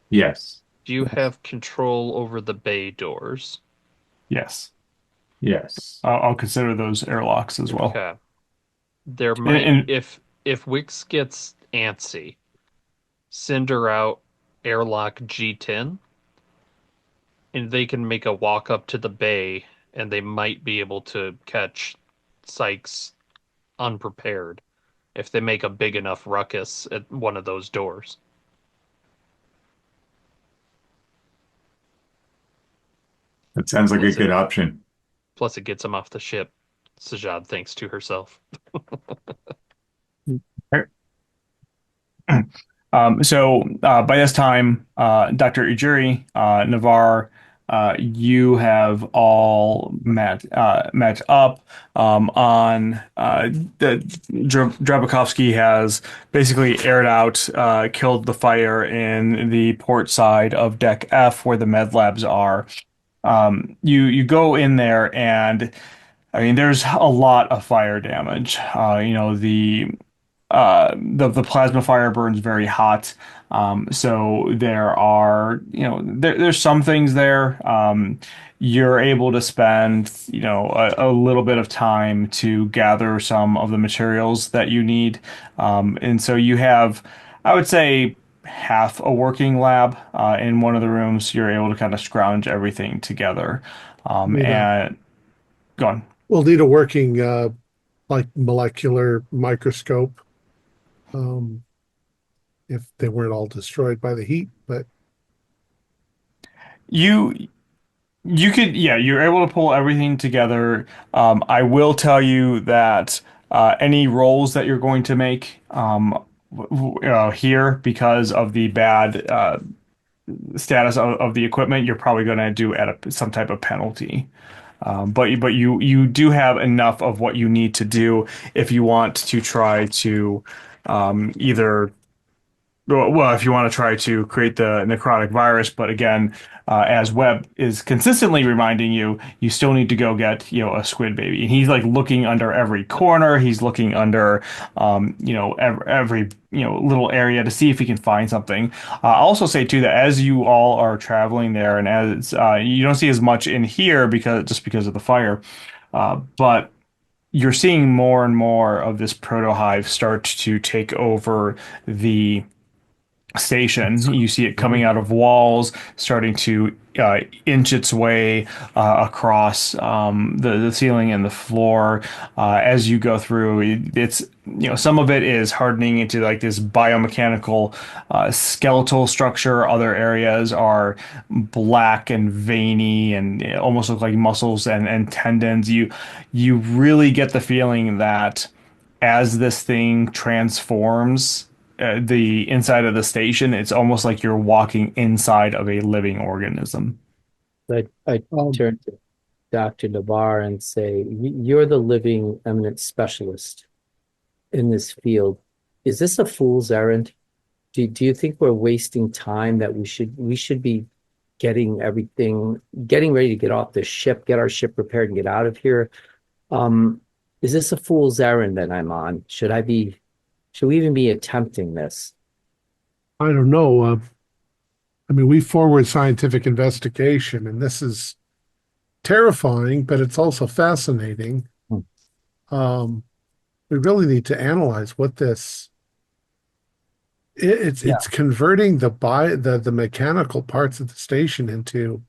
yes, Do you have control over the bay doors? yes, yes. I'll consider those airlocks as well. Okay. There And, might and if Wix gets antsy, send her out airlock G10, and they can make a walk up to the bay, and they might be able to catch Sykes unprepared if they make a big enough ruckus at one of those doors. That sounds like a Plus it, good option. plus it gets him off the ship. Sajad thinks to herself. By this time, Dr. Ujiri, Navar, you have all met up on the Drabakovsky has basically aired out, killed the fire in the port side of Deck F where the med labs are. You go in there and I mean there's a lot of fire damage. The plasma fire burns very hot. So there are, there's some things there. You're able to spend, a little bit of time to gather some of the materials that you need. And so you have, I would say, half a working lab in one of the rooms. You're able to kind of scrounge everything together. Need a And go on. We'll need a working like molecular microscope if they weren't all destroyed by the heat. But You You could, yeah, you're able to pull everything together. I will tell you that any rolls that you're going to make here because of the bad status of the equipment, you're probably going to do at some type of penalty. But you do have enough of what you need to do if you want to try to either well, if you want to try to create the necrotic virus, but again, as Webb is consistently reminding you, you still need to go get, a squid baby. And he's like looking under every corner. He's looking under, every, little area to see if he can find something. I'll also say too that as you all are traveling there, and as you don't see as much in here because of the fire, but you're seeing more and more of this proto hive start to take over the station. You see it coming out of walls, starting to inch its way across the ceiling and the floor as you go through. It's some of it is hardening into like this biomechanical skeletal structure. Other areas are black and veiny and almost look like muscles and tendons. You really get the feeling that as this thing transforms the inside of the station, it's almost like you're walking inside of a living organism. I turn to Dr. Navar and say, You're the living eminent specialist in this field. Is this a fool's errand? Do you think we're wasting time that we should be getting ready to get off the ship, get our ship repaired and get out of here? Is this a fool's errand that I'm on? Should we even be attempting this? I don't know. I mean, we forward scientific investigation, and this is terrifying, but it's also fascinating. Hmm. We really need to analyze what this Yeah, it's converting the mechanical parts of the station into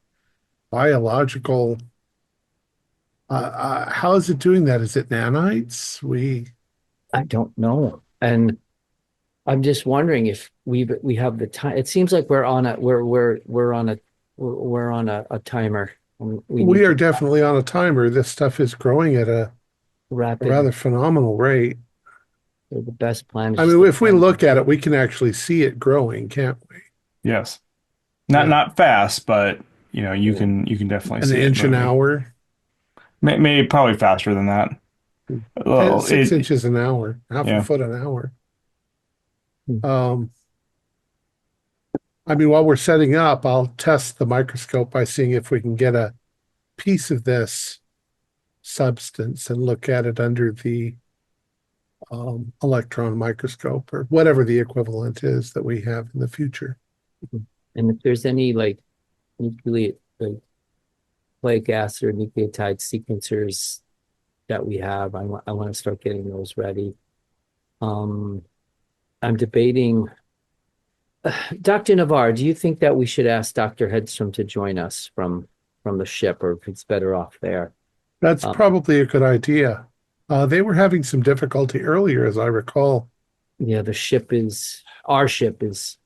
biological. How is it doing that? Is it nanites? I don't know. And I'm just wondering if we have the time. It seems like we're on a timer. We We need are to definitely on a timer. This stuff is growing at a rapid. rather phenomenal rate. The best plan is I just mean, to if we plan. look at it, we can actually see it growing, can't we? Yes. Yeah, Not fast, but you can definitely an see it inch an moving. hour, Maybe probably faster than that. Well, 6 inches an hour, half a yeah. foot an hour. Hmm. Um, I mean, while we're setting up, I'll test the microscope by seeing if we can get a piece of this substance and look at it under the electron microscope or whatever the equivalent is that we have in the future. And if there's any like nucleate like nucleic acid or nucleotide sequencers that we have, I want to start getting those ready. Um, I'm debating. Dr. Navarre, do you think that we should ask Dr. Hedstrom to join us from the ship, or if it's better off there? That's Um, probably a good idea. They were having some difficulty earlier, as I recall. yeah, our ship is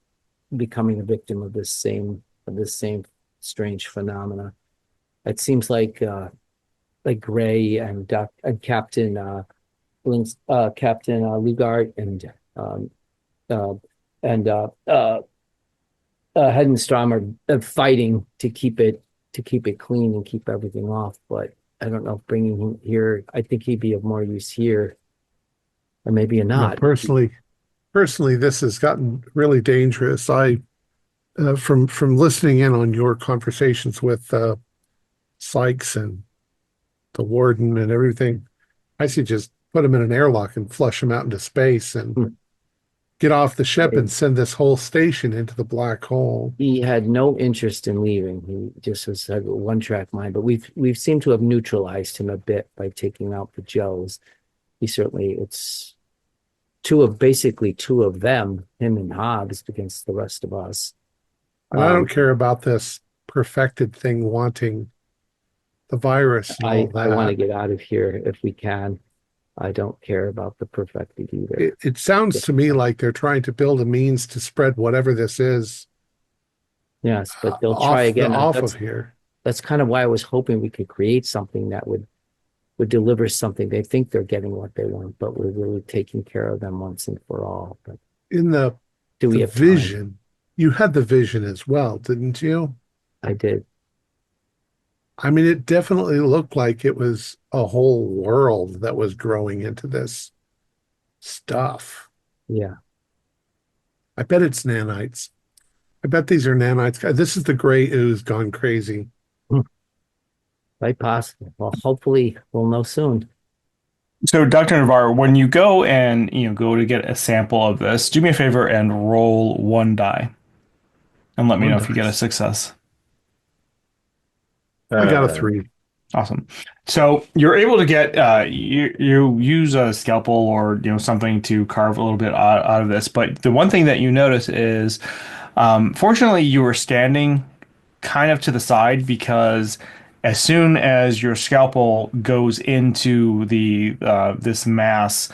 becoming a victim of this same strange phenomena. It seems like Gray and Captain Captain Lugard um, uh, and Hedenstrom are fighting to keep it clean and keep everything off. But I don't know if bringing him here. I think he'd be of more use here, or maybe No, not. personally, this has gotten really dangerous. From listening in on your conversations with Sykes and the warden and everything, I see just put him in an airlock and flush him out into space and get off the ship and send this whole station into the black hole. He had no interest in leaving. He just had a one-track mind. But we've seemed to have neutralized him a bit by taking out the Joes. He certainly it's basically two of them, him and Hobbs, against the rest of us. And I don't care about this perfected thing wanting the virus and all I want to that. get out of here if we can. I don't care about the perfected either. It sounds to me like they're trying to build a means to spread whatever this is Yes, but they'll try again. off of here. That's kind of why I was hoping we could create something that would deliver something. They think they're getting what they want, but we're really taking care of them once and for all. But In do we the have time? vision, you had the vision as well, didn't you? I did. I mean, it definitely looked like it was a whole world that was growing into this stuff. Yeah, I bet it's nanites. I bet these are nanites. This is the gray ooze gone crazy. quite possible. Well, hopefully we'll know soon. So, Dr. Navarre, when you go and go to get a sample of this, do me a favor and roll one die and let me One know if you get a dice. success. I got a 3. Awesome. So you're able to get you use a scalpel or something to carve a little bit out of this. But the one thing that you notice is, fortunately, you were standing kind of to the side because as soon as your scalpel goes into the this mass,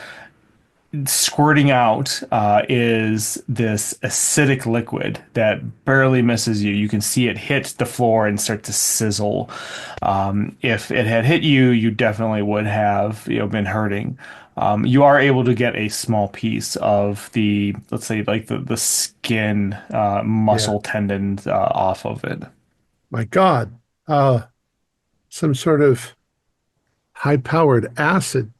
squirting out is this acidic liquid that barely misses you. You can see it hit the floor and start to sizzle. If it had hit you, you definitely would have been hurting. You are able to get a small piece of the, let's say, like the skin, Yeah. muscle tendons off of it. My God. Some sort of high-powered acid.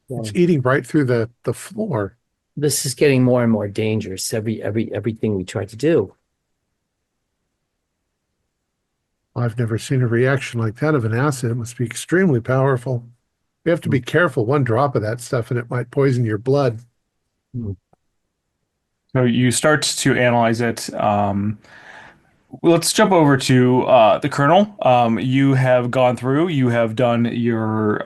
It's Well, eating right through the floor. this is getting more and more dangerous. Everything we try to do. I've never seen a reaction like that of an acid. It must be extremely powerful. You have to be careful. One drop of that stuff and it might poison your blood. Hmm. So you start to analyze it. Let's jump over to the Colonel. You have gone through, you have done your,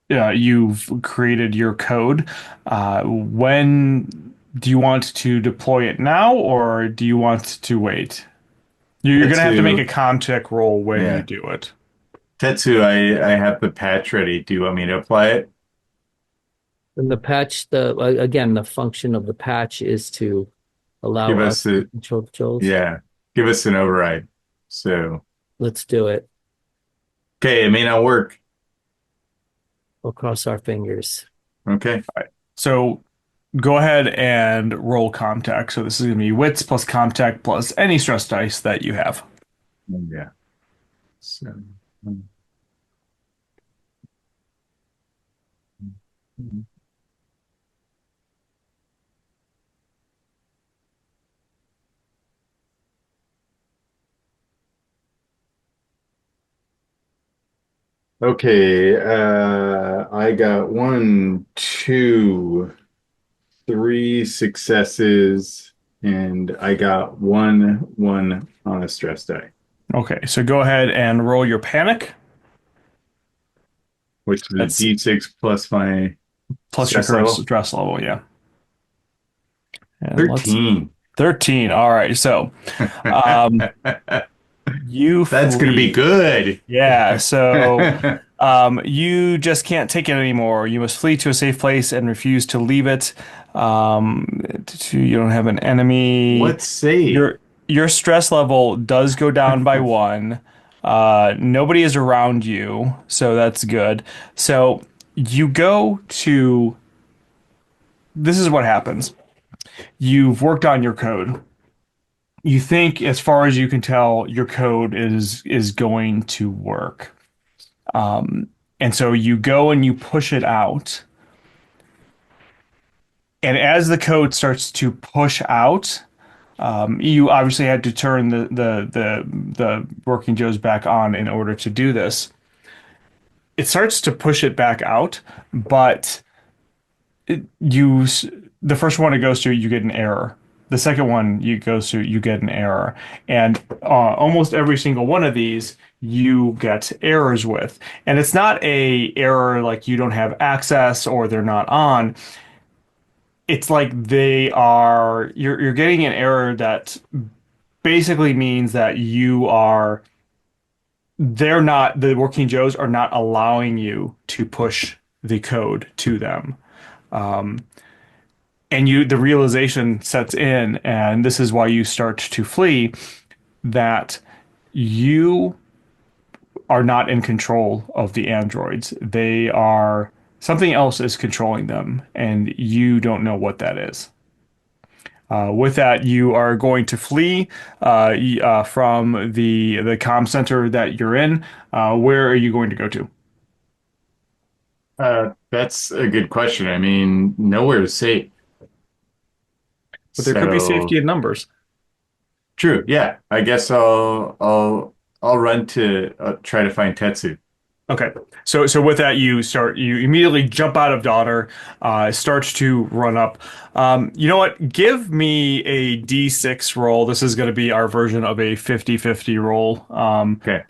you've created your code. When Do you want to deploy it now, or do you want to wait? You're gonna have to make a Tetsu, con check roll when you yeah. do it. Tetsu, I have the patch ready. Do you want me to apply it? And the patch, again, the function of the patch is to allow Give us us to the, control the controls. yeah, give us an override. So, Let's do it. okay, it may not work. We'll cross our fingers. Okay. So go ahead and roll Comtech. So this is gonna be wits plus Comtech plus any stress dice that you have. Yeah. So, okay, I got one, two, three successes, and I got one on a stress die, Okay, so go ahead and roll your panic. which is a That's D6 plus my plus your stress current level. stress level, yeah. And let's 13. 13. All right, so um, you That's gonna be flee. good. Yeah, so you just can't take it anymore. You must flee to a safe place and refuse to leave it. You don't have an enemy. What save? Your stress level does go down by one. Nobody is around you, so that's good. So you go to. This is what happens. You've worked on your code. You think, as far as you can tell, your code is going to work. And so you go and you push it out. And as the code starts to push out, you obviously had to turn the working Joes back on in order to do this. It starts to push it back out, but the first one it goes to, you get an error. The second one you goes to, you get an error, and almost every single one of these you get errors with. And it's not a error like you don't have access or they're not on. It's like you're getting an error that basically means that the working Joes are not allowing you to push the code to them. And the realization sets in, and this is why you start to flee, that you are not in control of the androids. Something else is controlling them, and you don't know what that is. With that, you are going to flee from the comm center that you're in. Where are you going to go to? That's a good question. I mean, nowhere is safe. But there could be safety So in numbers. true. Yeah, I guess I'll run to try to find Tetsu. Okay. So with that, you immediately jump out of daughter, start to run up. You know what? Give me a D6 roll. This is going to be our version of a 50-50 roll. Okay.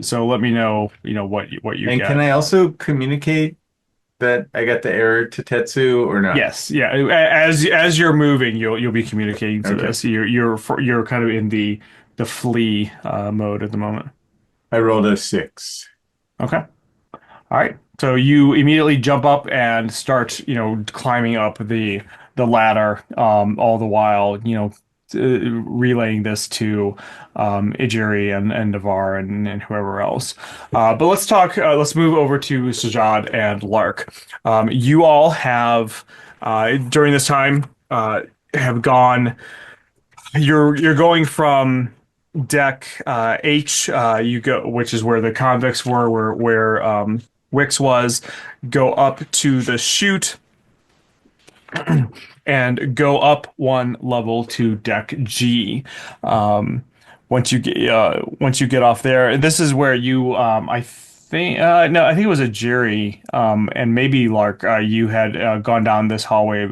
So let me know, what you And get. can I also communicate that I got the error to Tetsu or not? Yes, yeah. As you're moving, you'll be communicating to Okay. this. You're kind of in the flee mode at the moment. I rolled a 6. Okay. All right. So you immediately jump up and start, climbing up the ladder, all the while, relaying this to Ijiri and Navar and whoever else. But let's talk. Let's move over to Sajad and Lark. You all have during this time have gone. You're going from deck H, you go, which is where the convicts were, where Wix was, go up to the chute and go up one level to deck G. Once you get off there, this is where you I think no, I think it was a jury and maybe Lark. You had gone down this hallway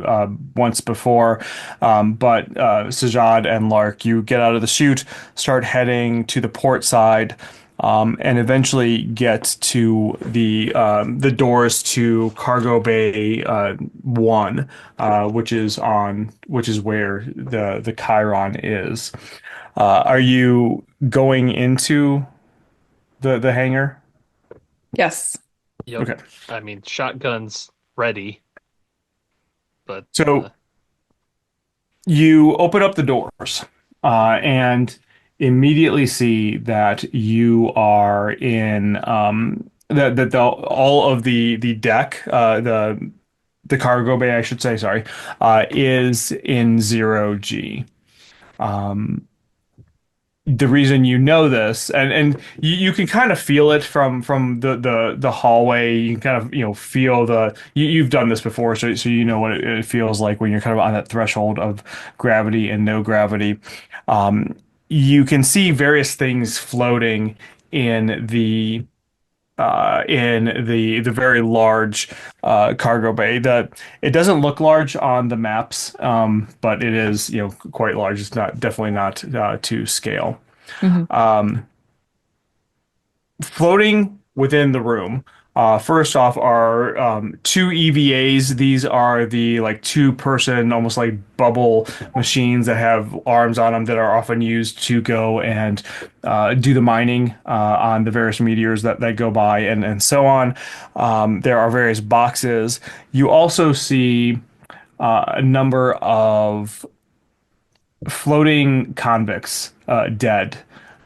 once before, but Sajad and Lark, you get out of the chute, start heading to the port side. and eventually get to the doors to Cargo Bay 1, which is where the Chiron is. Are you going into the hangar? Yes. Yep. Okay. I mean, shotgun's ready, but So you open up the doors and immediately see that you are in all of the deck, the cargo bay, I should say, sorry, is in 0G. The reason you know this, and you can kind of feel it from the hallway. You can kind of feel you've done this before, so you know what it feels like when you're kind of on that threshold of gravity and no gravity. Um, you can see various things floating in the very large cargo bay. That it doesn't look large on the maps, but it is quite large. It's not definitely not to scale. Hmm. Floating within the room. First off are two EVAs. These are the like two-person, almost like bubble machines that have arms on them that are often used to go and do the mining on the various meteors that go by and so on. There are various boxes. You also see a number of floating convicts dead.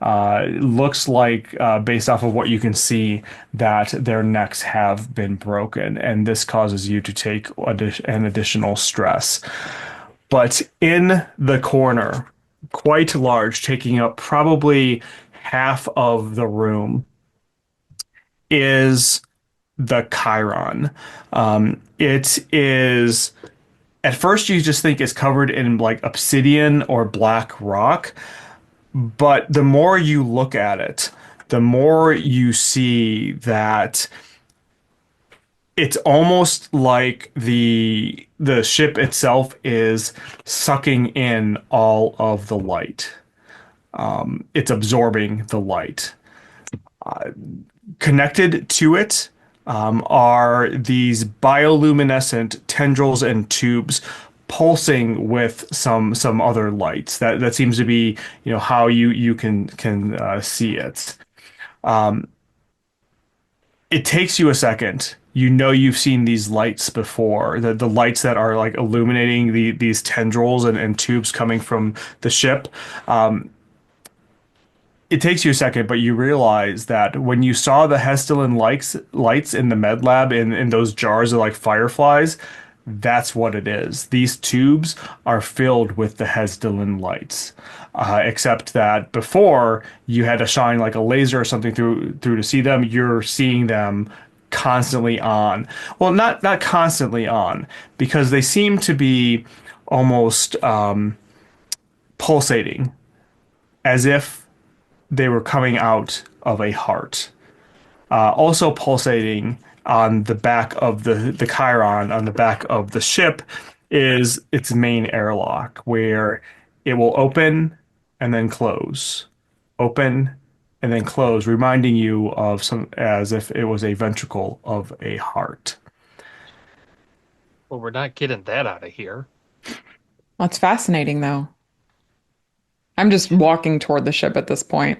Looks like, based off of what you can see, that their necks have been broken, and this causes you to take an additional stress. But in the corner, quite large, taking up probably half of the room, is the Chiron. It is at first you just think it's covered in like obsidian or black rock, but the more you look at it, the more you see that it's almost like the ship itself is sucking in all of the light. It's absorbing the light. Connected to it are these bioluminescent tendrils and tubes pulsing with some other lights. That seems to be how you can see it. It takes you a second. You know you've seen these lights before. The lights that are like illuminating these tendrils and tubes coming from the ship. It takes you a second, but you realize that when you saw the Hestilin lights in the med lab in those jars of like fireflies, that's what it is. These tubes are filled with the Hestilin lights. Except that before you had to shine like a laser or something through to see them, you're seeing them constantly on. Well, not constantly on, because they seem to be almost pulsating, as if they were coming out of a heart. Also pulsating on the back of the Chiron, on the back of the ship, is its main airlock, where it will open and then close, open and then close, reminding you of some as if it was a ventricle of a heart. well, we're not getting that out of here. That's fascinating, though. I'm just walking toward the ship at this point.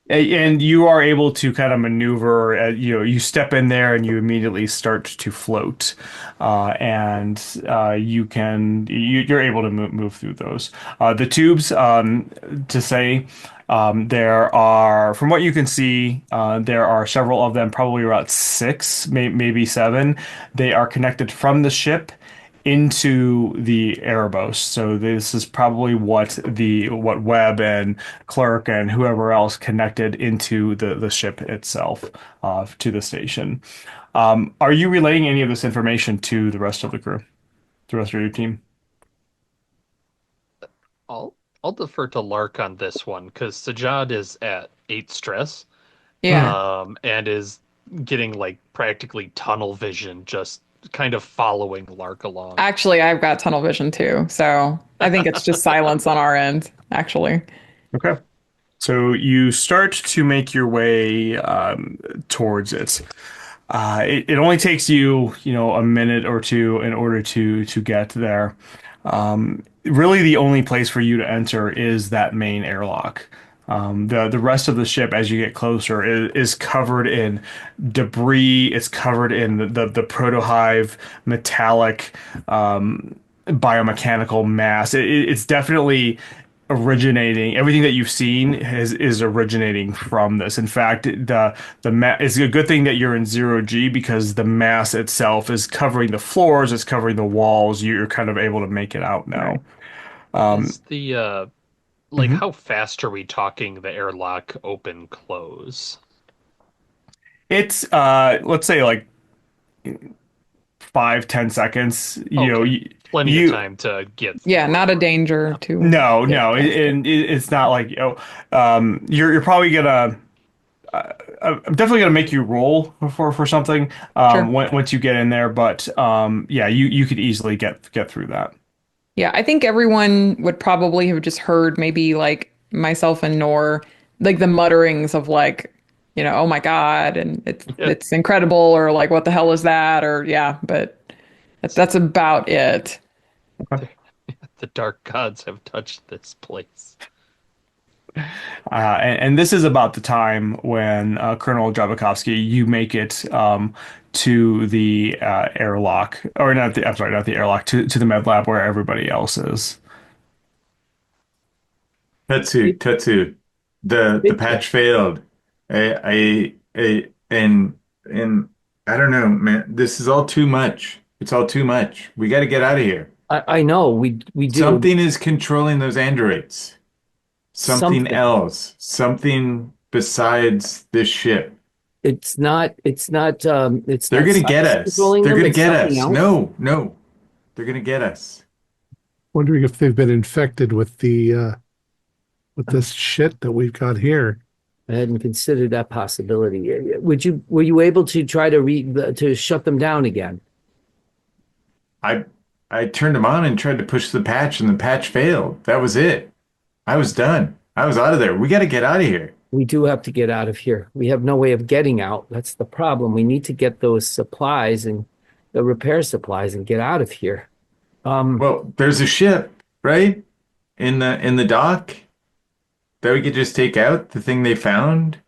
And you are able to kind of maneuver. You step in there and you immediately start to float, and you're able to move through those. The tubes, to say, there are, from what you can see, there are several of them, probably about six, maybe seven. They are connected from the ship into the Erebos. So this is probably what Webb and Clerk and whoever else connected into the ship itself to the station. Are you relaying any of this information to the rest of the crew, the rest of your team? I'll defer to Lark on this one because Sajad is at 8 stress, Yeah. and is getting like practically tunnel vision, just kind of following Lark along. Actually, I've got tunnel vision too. So I think it's just silence on our end, actually. Okay. So you start to make your way towards it. It only takes you, a minute or two in order to get there. Really, the only place for you to enter is that main airlock. The rest of the ship, as you get closer, is covered in debris. It's covered in the protohive metallic biomechanical mass. It's definitely originating. Everything that you've seen is originating from this. In fact, it's a good thing that you're in 0G because the mass itself is covering the floors, it's covering the walls. You're kind of able to make it out now. Is the like Mhm. how fast are we talking the airlock open close? It's let's say like 5, 10 seconds. Okay. Plenty of You time to get Yeah, through. not a danger Yeah. to no, get no, past it. it's not like you're probably gonna. I'm definitely gonna make you roll for something Sure. once you get in there, but yeah, you could easily get through that. Yeah, I think everyone would probably have just heard maybe like myself and Nor, like the mutterings of like, oh my God, and Yeah. it's incredible, or like what the hell is that? Or yeah, but that's about it. The dark gods have touched this place. And this is about the time when Colonel Jabakovsky, you make it to the airlock, or not the, I'm sorry, not the airlock, to the med lab where everybody else is. Tetsu, the patch failed. And I don't know, man. This is all too much. It's all too much. We got to get out of here. I know we do Something is controlling those androids. Something something. else. Something besides this ship. It's They're not gonna get science us. controlling They're them, gonna it's get something us. else. No, no. They're gonna get us. Wondering if they've been infected with the with this shit that we've got here. I hadn't considered that possibility. Were you able to try to to shut them down again? I I turned them on and tried to push the patch and the patch failed. That was it. I was done. I was out of there. We got to get out of here. We do have to get out of here. We have no way of getting out. That's the problem. We need to get those supplies and the repair supplies and get out of here. Um, Well, there's a ship, right? In the dock that we could just take out, the thing they found. I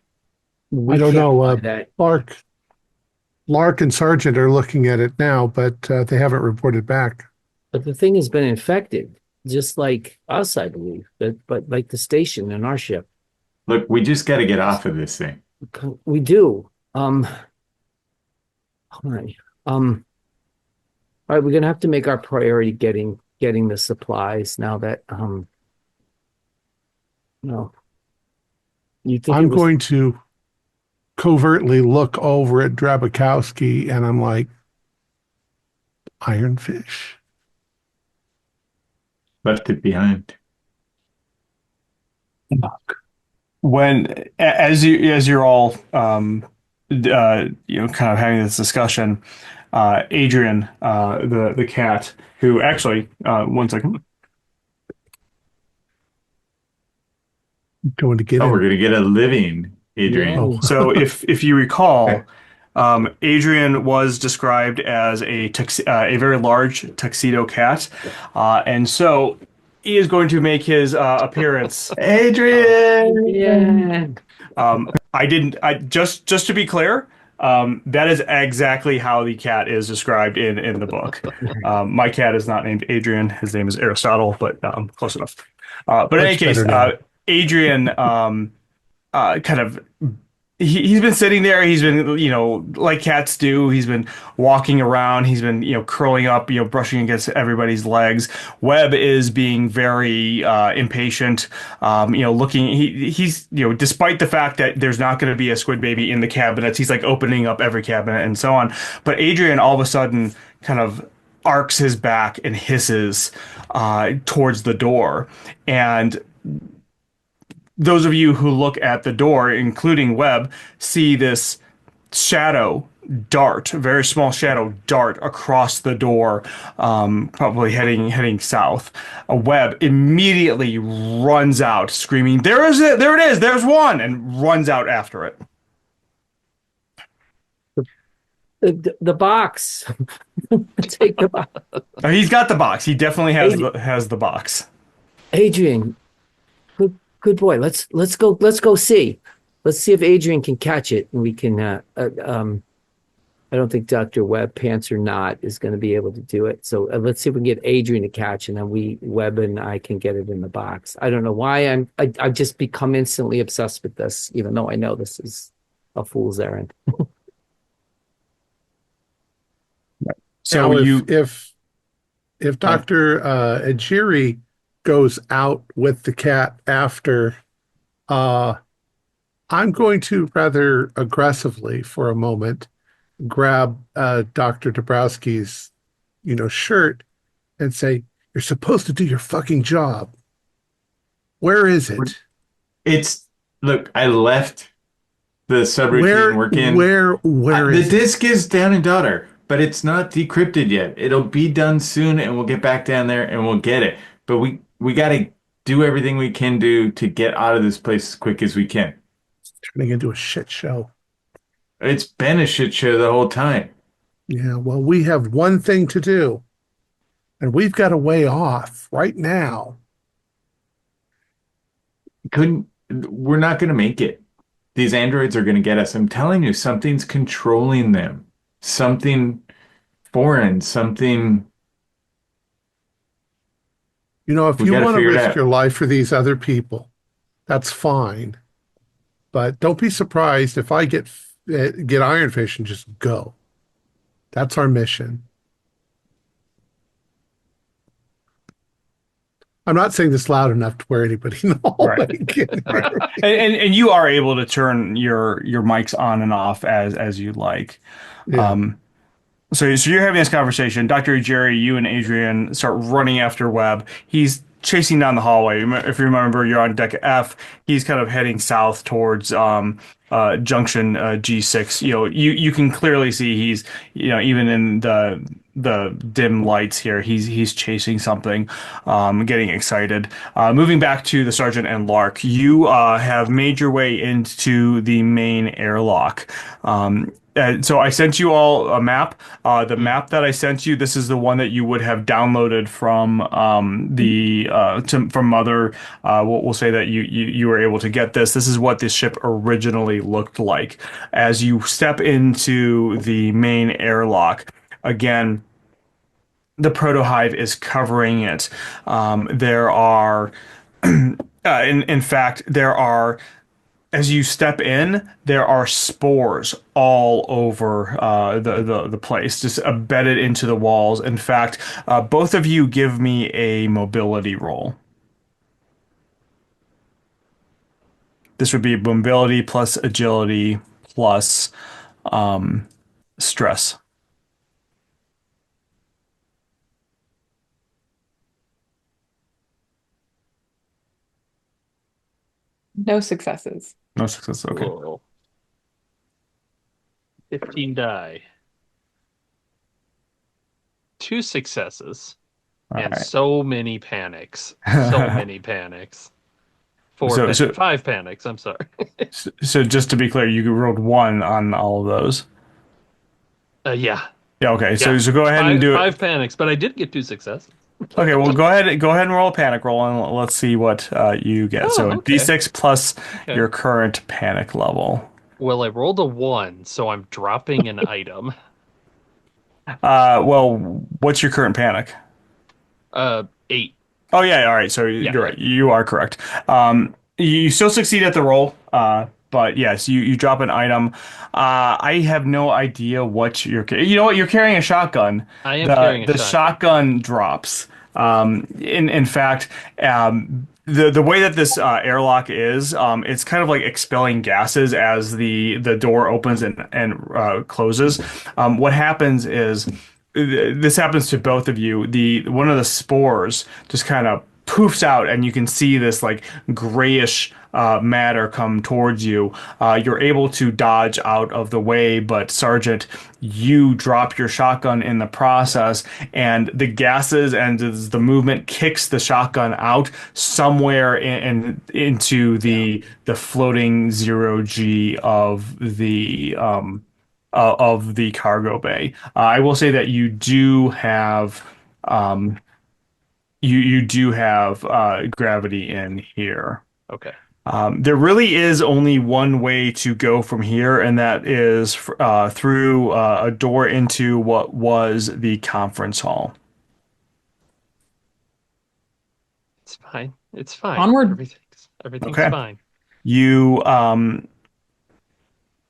we don't can't know. buy that. Lark and Sargent are looking at it now, but they haven't reported back. But the thing has been infected, just like us, I believe. But like the station in our ship, Look, we just got to get off of this thing. we do. All right. All right, we're gonna have to make our priority getting the supplies now that no. You think it I'm was going to covertly look over at Drabakowski and I'm like, ironfish? Left it behind. As you're all kind of having this discussion, Adrian, the cat, who actually, one second. Going to get Oh, we're him. gonna get a living, Adrian. yeah. Oh, So if you recall, Adrian was described as a very large tuxedo cat, and so he is going to make his appearance. Adrian! Yeah. I didn't. I just to be clear, that is exactly how the cat is described in the book. My cat is not named Adrian. His name is Aristotle, but close enough. But in any much case, better name. Adrian kind of he's been sitting there. He's been, like cats do. He's been walking around. He's been, curling up, brushing against everybody's legs. Webb is being very impatient. Looking. He's, despite the fact that there's not going to be a squid baby in the cabinets, he's like opening up every cabinet and so on. But Adrian all of a sudden kind of arcs his back and hisses towards the door, and those of you who look at the door, including Webb, see this shadow dart, a very small shadow dart across the door, probably heading south. A web immediately runs out, screaming, "There is it! There it is! There's one!" and runs out after it. The box. Take the box. He's got the box. He definitely Adrian, has the box. Adrian, good boy. Let's go see. Let's see if Adrian can catch it, and we can. I don't think Dr. Webb, pants or not, is going to be able to do it. So let's see if we can get Adrian to catch, and then Webb and I can get it in the box. I don't know why I've just become instantly obsessed with this, even though I know this is a fool's errand. So now, you if Dr. Ajiri goes out with the cat after, I'm going to rather aggressively for a moment grab Dr. Dabrowski's, shirt and say, "You're supposed to do your fucking job. Where is it? Look, I left the subroutine working. Where The is it? disk is down in daughter, but it's not decrypted yet. It'll be done soon, and we'll get back down there and we'll get it. But we got to do everything we can do to get out of this place as quick as we can. It's turning into a shit show." It's been a shit show the whole time. Yeah, well, we have one thing to do, and we've got a way off right now. We're not going to make it. These androids are going to get us. I'm telling you, something's controlling them. Something foreign, something. If We you got to want to figure it risk out. your life for these other people, that's fine. But don't be surprised if I get Ironfish and just go. That's our mission. I'm not saying this loud enough to where anybody knows. Right. Right. And you are able to turn your mics on and off as you like. Yeah. So you're having this conversation. Dr. Jerry, you and Adrian start running after Webb. He's chasing down the hallway. If you remember, you're on deck F. He's kind of heading south towards junction G6. You can clearly see he's even in the dim lights here, he's chasing something, getting excited. Moving back to the sergeant and Lark, you have made your way into the main airlock. So I sent you all a map. The map that I sent you, this is the one that you would have downloaded from from Mother. We'll say that you were able to get this. This is what this ship originally looked like. As you step into the main airlock, again, the protohive is covering it. There are, in fact, there are. As you step in, there are spores all over the place, just embedded into the walls. In fact, both of you give me a mobility roll. This would be mobility plus agility plus stress. No successes. No success. Okay. Whoa. 15 die. 2 successes. All And right. so many panics. So many panics. 5 panics, I'm sorry. So just to be clear, you rolled 1 on all of those. Yeah. Yeah. Okay. Yeah. So go ahead and do it. 5 panics, but I did get 2 successes. Okay, well, go ahead and roll a panic roll, and let's see what you get. Oh, So okay. D6 plus Okay. your current panic level. Well, I rolled a 1, so I'm dropping an item. Well, what's your current panic? 8. Oh yeah, all right. So you're right. You are correct. You still succeed at the roll. But yes, you drop an item. I have no idea what you're. You know what? You're carrying a shotgun. I am carrying a the shotgun drops. In fact, the way that this airlock is, it's kind of like expelling gases as the door opens and closes. What happens is this happens to both of you. One of the spores just kind of poofs out, and you can see this like grayish matter come towards you. You're able to dodge out of the way, but Sergeant, you drop your shotgun in the process, and the gases and the movement kicks the shotgun out somewhere into the floating zero G of the cargo bay. I will say that you do have you do have gravity in here. Okay. There really is only one way to go from here, and that is through a door into what was the conference hall. It's fine. It's fine. Onward. Everything's Okay. fine. You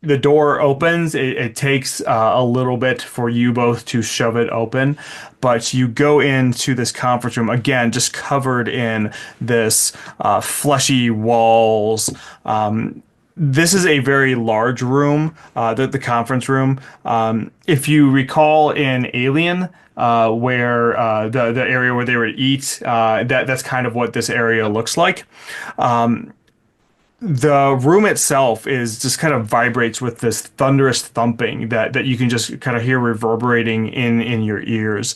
the door opens. It takes a little bit for you both to shove it open, but you go into this conference room again, just covered in this fleshy walls. This is a very large room, the conference room. If you recall in Alien, where the area where they would eat, that's kind of what this area looks like. The room itself is just kind of vibrates with this thunderous thumping that you can just kind of hear reverberating in your ears.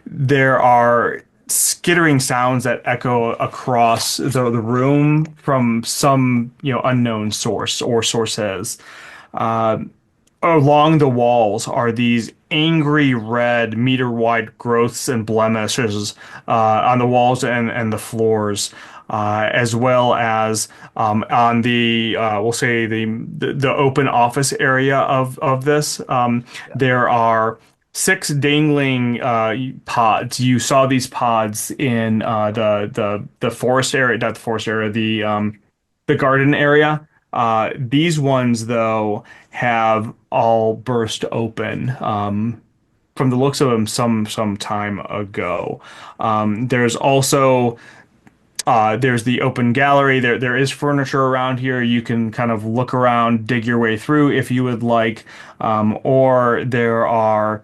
There are skittering sounds that echo across the room from some unknown source or sources. Along the walls are these angry red meter-wide growths and blemishes on the walls and the floors. As well as on the we'll say the open office area of this. There are 6 dangling pods. You saw these pods in the forest area, not the forest area, the garden area. These ones though have all burst open. From the looks of them, some time ago. There's also there's the open gallery. There is furniture around here. You can kind of look around, dig your way through if you would like. Or there are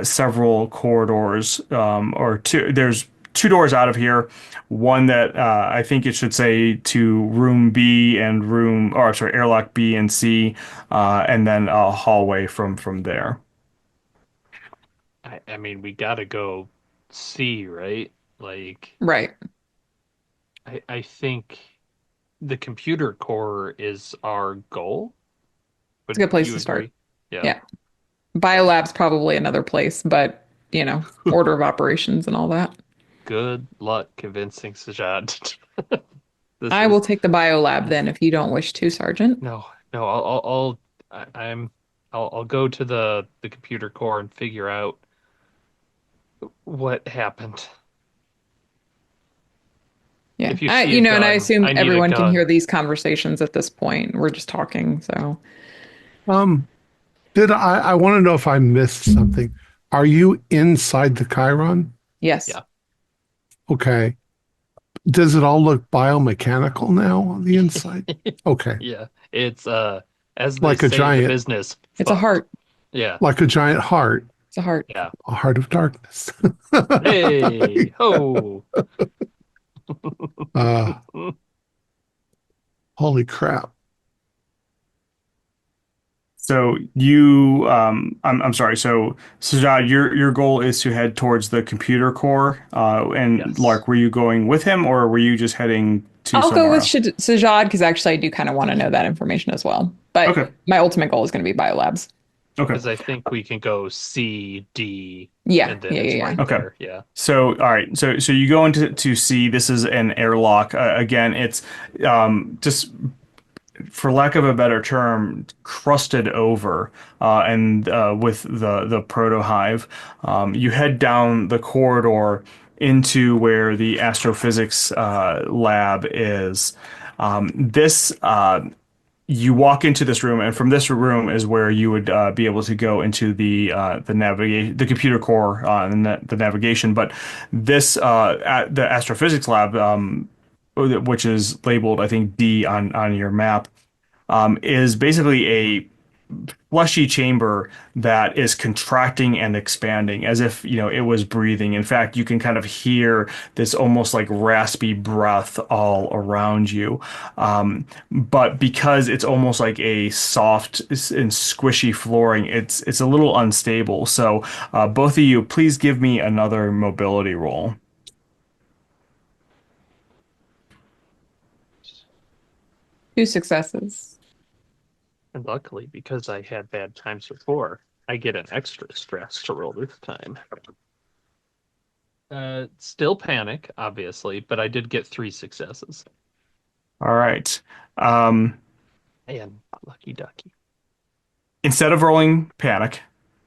several corridors, or two. There's 2 doors out of here. One that I think it should say to room B and airlock B and C, and then a hallway from there. I mean, we gotta go see, right? Like, Right. I think the computer core is our goal. It's a good place you to start. agree? Yeah. Yeah. Biolab's probably another place, but order of operations and all that. Good luck convincing Sajad. I will take the biolab then if you don't wish to, Sergeant. No, no. I'll go to the computer core and figure out what happened. Yeah. If you I, see a and I gun, assume I need a everyone can gun. hear these conversations at this point. We're just talking, so. I want to know if I missed something. Are you inside the Chiron? Yes. Yeah. Okay. Does it all look biomechanical now on the inside? Okay. Yeah, it's as they Like a say in the giant- business. It's a fucked. heart. Yeah. Like a giant heart, It's a heart. Yeah. a heart of darkness. Hey, ho. Uh, holy crap. So you, I'm sorry. So Sajad, your goal is to head towards the computer core. And Yes. Lark, were you going with him, or were you just heading to I'll somewhere go with else? Sajad because actually I do kind of want to know that information as well. But Okay. my ultimate goal is going to be biolabs. Okay. Because I think we can go C, D, Yeah. and then Yeah. it's Yeah. right Okay. there. Yeah. So, all right. So you go into to see this is an airlock. Again, it's just for lack of a better term, crusted over, and with the proto hive. You head down the corridor into where the astrophysics lab is. This you walk into this room, and from this room is where you would be able to go into the computer core, and the navigation. But this at the astrophysics lab, which is labeled, I think, D on your map, is basically fleshy chamber that is contracting and expanding as if, it was breathing. In fact, you can kind of hear this almost like raspy breath all around you. But because it's almost like a soft and squishy flooring, it's a little unstable. So, both of you, please give me another mobility roll. 2 successes. And luckily, because I had bad times before, I get an extra stress to roll this time. Still panic, obviously, but I did get 3 successes. All right. And lucky ducky. Instead of rolling panic,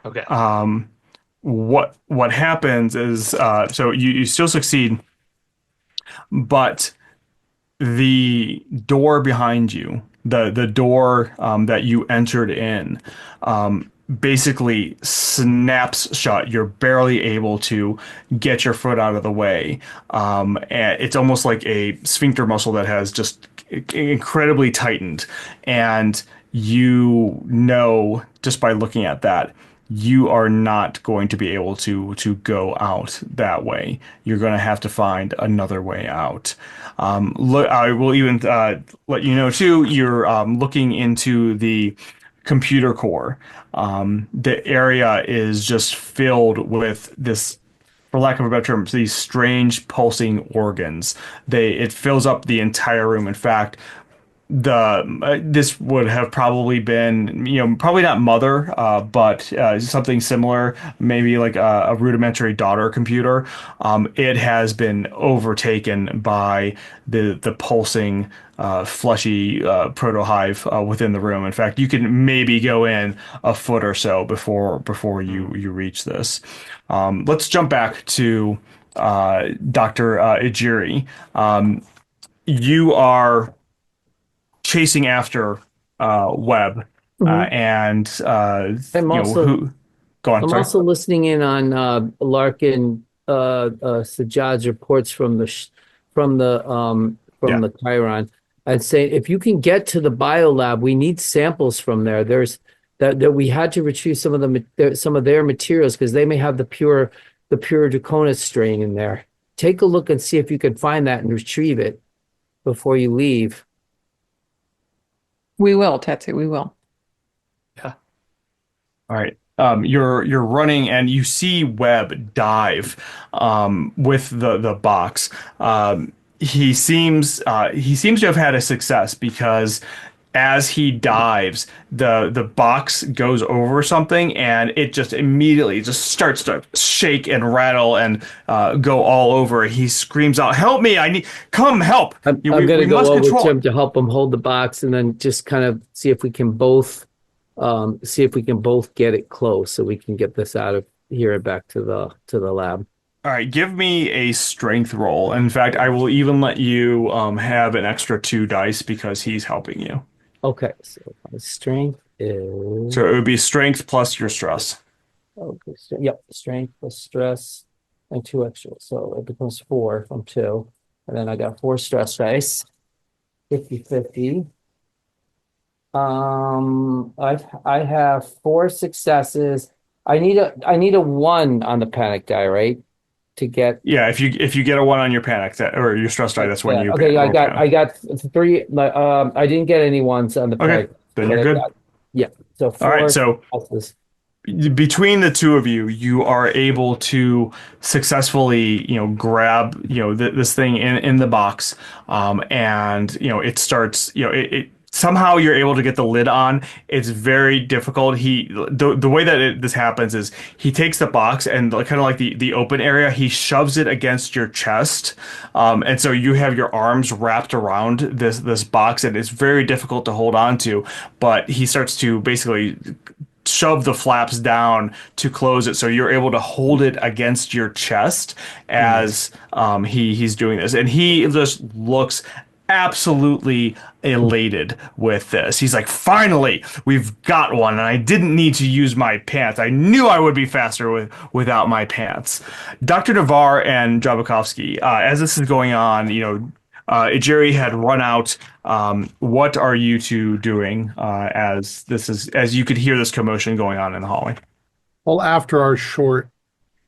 Okay. what happens is so you still succeed, but the door behind you, the door that you entered in, basically snaps shut. You're barely able to get your foot out of the way. And it's almost like a sphincter muscle that has just incredibly tightened. And you know, just by looking at that, you are not going to be able to go out that way. You're going to have to find another way out. Look, I will even let you know too. You're looking into the computer core. The area is just filled with this, for lack of a better term, these strange pulsing organs. It fills up the entire room. In fact, this would have probably been, probably not mother, but something similar, maybe like a rudimentary daughter computer. It has been overtaken by the pulsing, fleshy proto-hive within the room. In fact, you can maybe go in a foot or so before you reach this. Let's jump back to Dr. Ijiri. You are chasing after Webb, and I'm also go on. I'm Sorry. also listening in on Larkin Sajad's reports from the Chiron, and say if you can get to the biolab, we need samples from there. There's that we had to retrieve some of their materials because they may have the pure Draconis strain in there. Take a look and see if you can find that and retrieve it before you leave. We will, Tetsu, we will. Yeah. All right. You're running and you see Webb dive with the box. He seems to have had a success because as he dives, the box goes over something and it just immediately just starts to shake and rattle and go all over. He screams out, "Help me! Come help!" I'm going to go over to him to help him hold the box and then just kind of see if we can both get it close so we can get this out of here and back to the lab. All right, give me a strength roll. In fact, I will even let you have an extra 2 dice because he's helping you. Okay, so my strength is... So it would be strength plus your stress. Okay, yep, strength plus stress and 2 extra. So it becomes 4 from 2. And then I got 4 stress dice. 50-50. I have 4 successes. I need a 1 on the panic die, right? To get if you get a 1 on your panic or your stress die, that's when you okay. I got 3. I didn't get any 1s on the panic. Okay, then you're good. So 4. All right, so successes. Between the two of you, you are able to successfully, grab, this thing in the box, and it starts, it somehow you're able to get the lid on. It's very difficult. The way that this happens is he takes the box and kind of like the open area, he shoves it against your chest. And so you have your arms wrapped around this box and it's very difficult to hold on to, but he starts to basically shove the flaps down to close it so you're able to hold it against your chest as he's doing this. And he just looks absolutely elated with this. He's like, finally, we've got one, and I didn't need to use my pants. I knew I would be faster without my pants. Dr. Navar and Jabakovsky, as this is going on, Jerry had run out. What are you two doing as you could hear this commotion going on in the hallway? Well, after our short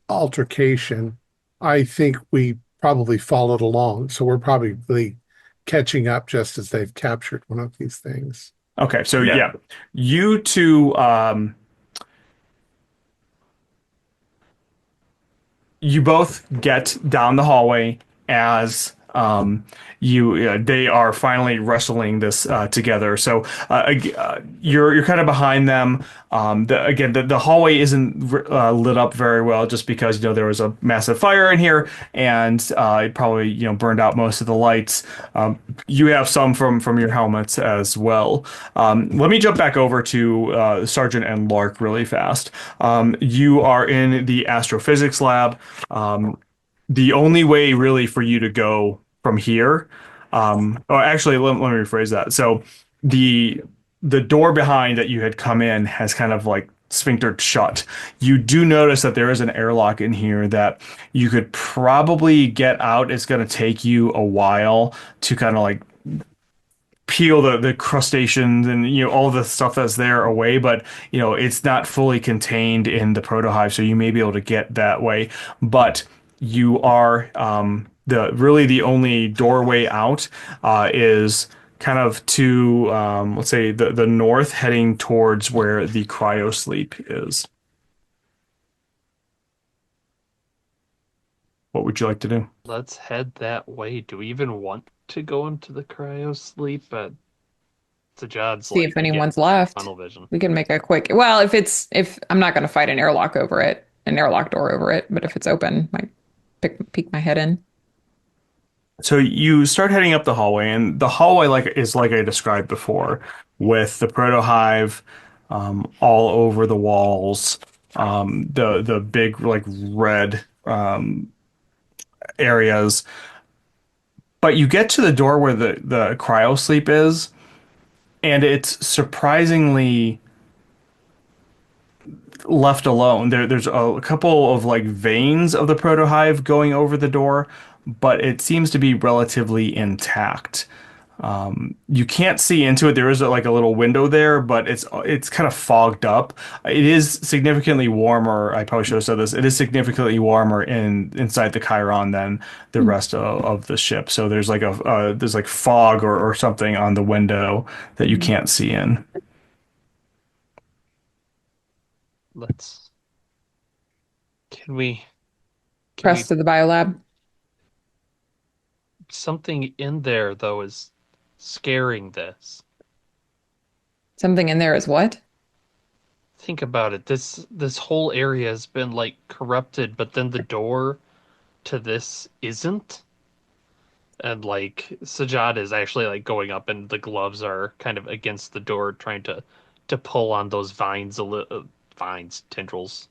altercation, I think we probably followed along. So we're probably catching up just as they've captured one of these things. Okay, so Yeah. yeah, you two you both get down the hallway as they are finally wrestling this together. So you're kind of behind them. The hallway isn't lit up very well just because there was a massive fire in here and it probably burned out most of the lights. You have some from your helmets as well. Let me jump back over to Sergeant and Lark really fast. You are in the astrophysics lab. The only way really for you to go from here, or actually, let me rephrase that. So the door behind that you had come in has kind of like sphinctered shut. You do notice that there is an airlock in here that you could probably get out. It's going to take you a while to kind of like peel the crustaceans and all the stuff that's there away, but it's not fully contained in the protohive, so you may be able to get that way. But you are the only doorway out is kind of to let's say the north, heading towards where the cryosleep is. What would you like to do? Let's head that way. Do we even want to go into the cryo sleep? But Sajad's See like, if anyone's yeah, left. tunnel vision. We can make a quick. Well, if I'm not going to fight an airlock door over it, but if it's open, might peek my head in. So you start heading up the hallway, and the hallway is like I described before, with the protohive all over the walls, the big like red areas. But you get to the door where the cryosleep is, and it's surprisingly left alone. There's a couple of like veins of the protohive going over the door, but it seems to be relatively intact. You can't see into it. There is like a little window there, but it's kind of fogged up. It is significantly warmer. I probably should have said this. It is significantly warmer inside the Chiron than the rest of the ship. So there's like there's like fog or something on the window that you can't see in. Let's. Can we Press to the biolab. something in there though is scaring this. Something in there is what? Think about it. This whole area has been like corrupted, but then the door to this isn't. And like Sajad is actually like going up, and the gloves are kind of against the door, trying to pull on those vines, vines, tendrils,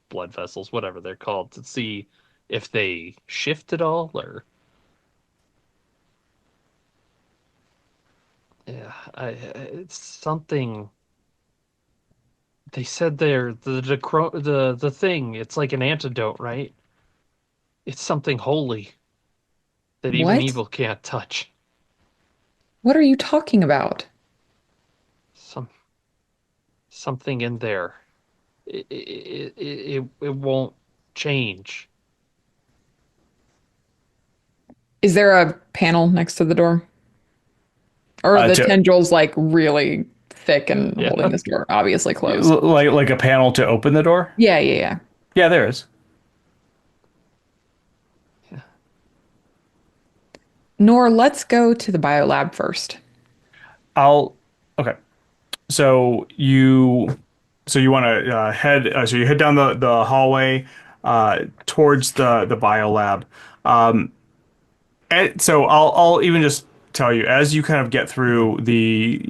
blood vessels, whatever they're called, to see if they shift at all, or yeah, it's something. They said there the thing. It's like an antidote, right? It's something holy that even What? evil can't touch. What are you talking about? Some something in there. It won't change. Is there a panel next to the door? Or are the To tendrils like really thick and Yeah. holding this door obviously closed? like a panel to open the door? Yeah, yeah, yeah. Yeah, there is. Nor, let's go to the biolab first. I'll okay. So you want to head so you head down the hallway towards the biolab. So I'll even just tell you as you kind of get through the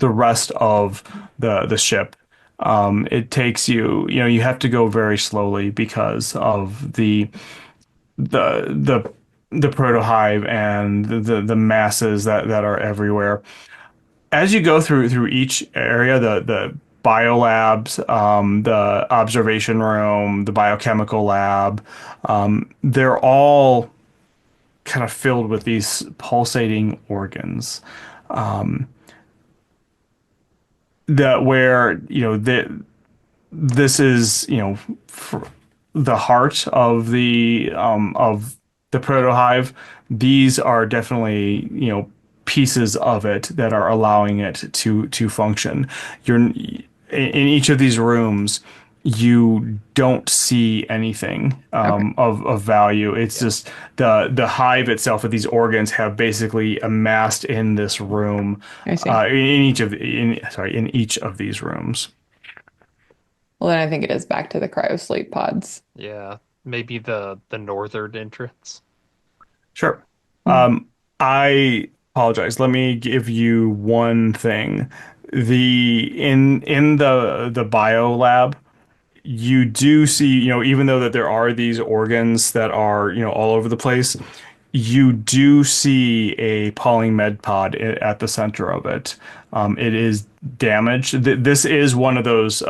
rest of the ship. It takes you have to go very slowly because of the the protohive and the masses that are everywhere. As you go through each area, the biolabs, the observation room, the biochemical lab, they're all kind of filled with these pulsating organs. That where this is the heart of the proto hive. These are definitely pieces of it that are allowing it to function. You're in each of these rooms. You don't see anything Okay. of value. It's just the hive itself with these organs have basically amassed in this room, I see. in each of these rooms. Well, then I think it is back to the cryosleep pods. Yeah, maybe the northern entrance. Sure. Hmm. I apologize. Let me give you one thing. In the bio lab, you do see, even though that there are these organs that are, all over the place, you do see a Pauling med pod at the center of it. It is damaged. This is one of those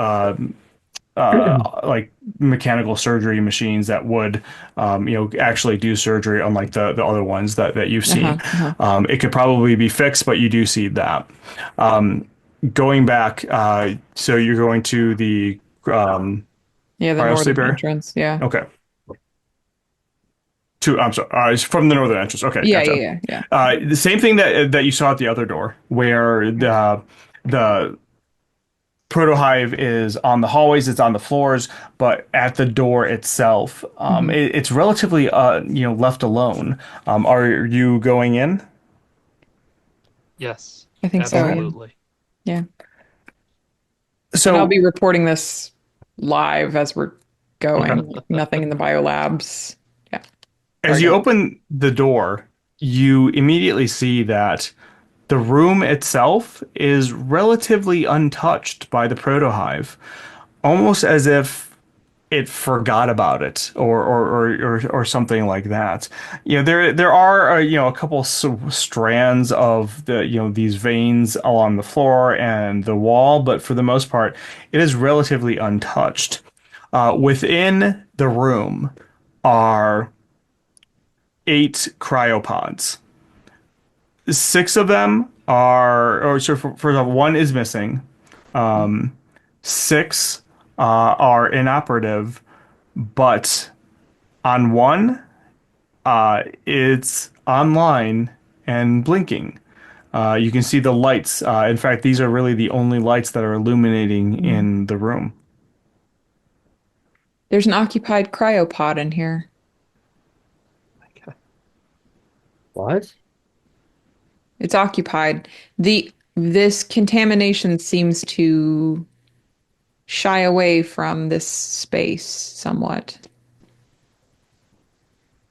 like mechanical surgery machines that would actually do surgery, unlike the other ones that you've Uh-huh, seen. uh-huh. It could probably be fixed, but you do see that. Going back, so you're going to the Yeah, the cryo sleep northern area? entrance. Yeah. Okay. I'm sorry. It's from the northern entrance. Okay, Yeah, gotcha. yeah, yeah, The same thing that you saw at the other door, where the protohive is on the hallways, it's on the floors, but at the door itself, yeah. it's relatively left alone. Are you going in? Yes, I think so, yeah. absolutely. Yeah. And I'll So be reporting this live as we're going. okay. Like, nothing in the biolabs. Yeah. As Sorry, you go open the door, you immediately see that the room itself is relatively untouched by the protohive, almost as if it forgot about it, or something like that. There are a couple strands of these veins along the floor and the wall, but for the most part, it is relatively untouched. Within the room are 8 cryopods. 6 of them are, or so for example, one is missing. 6 are inoperative, but on one, it's online and blinking. You can see the lights. In fact, these are really the only lights that are illuminating Mhm. in the room. There's an occupied cryopod in here. What? It's occupied. This contamination seems to shy away from this space somewhat.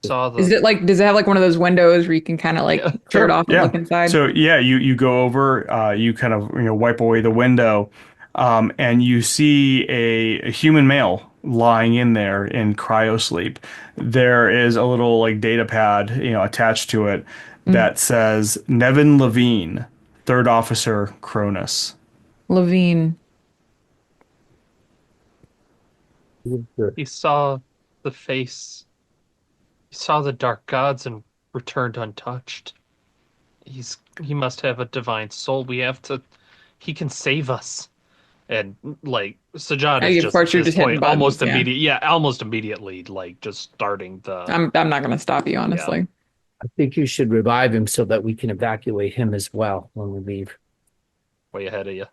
Saw Is the it like, does it have like one of those windows where you can kind of like yeah. clear it Sure. off and Yeah. look inside? So yeah, you go over, you kind of wipe away the window, and you see a human male lying in there in cryosleep. There is a little like data pad, attached to it Mm. that says Nevin Levine, third officer Cronus. Levine. He saw the face. He saw the dark gods and returned untouched. He must have a divine soul. We have to. He can save us. And like Sajad is Of just at course, you're this just hitting point buttons. Yeah. almost immediately like just starting the I'm not gonna stop you, yeah. honestly. I think you should revive him so that we can evacuate him as well when we leave. Way ahead of you.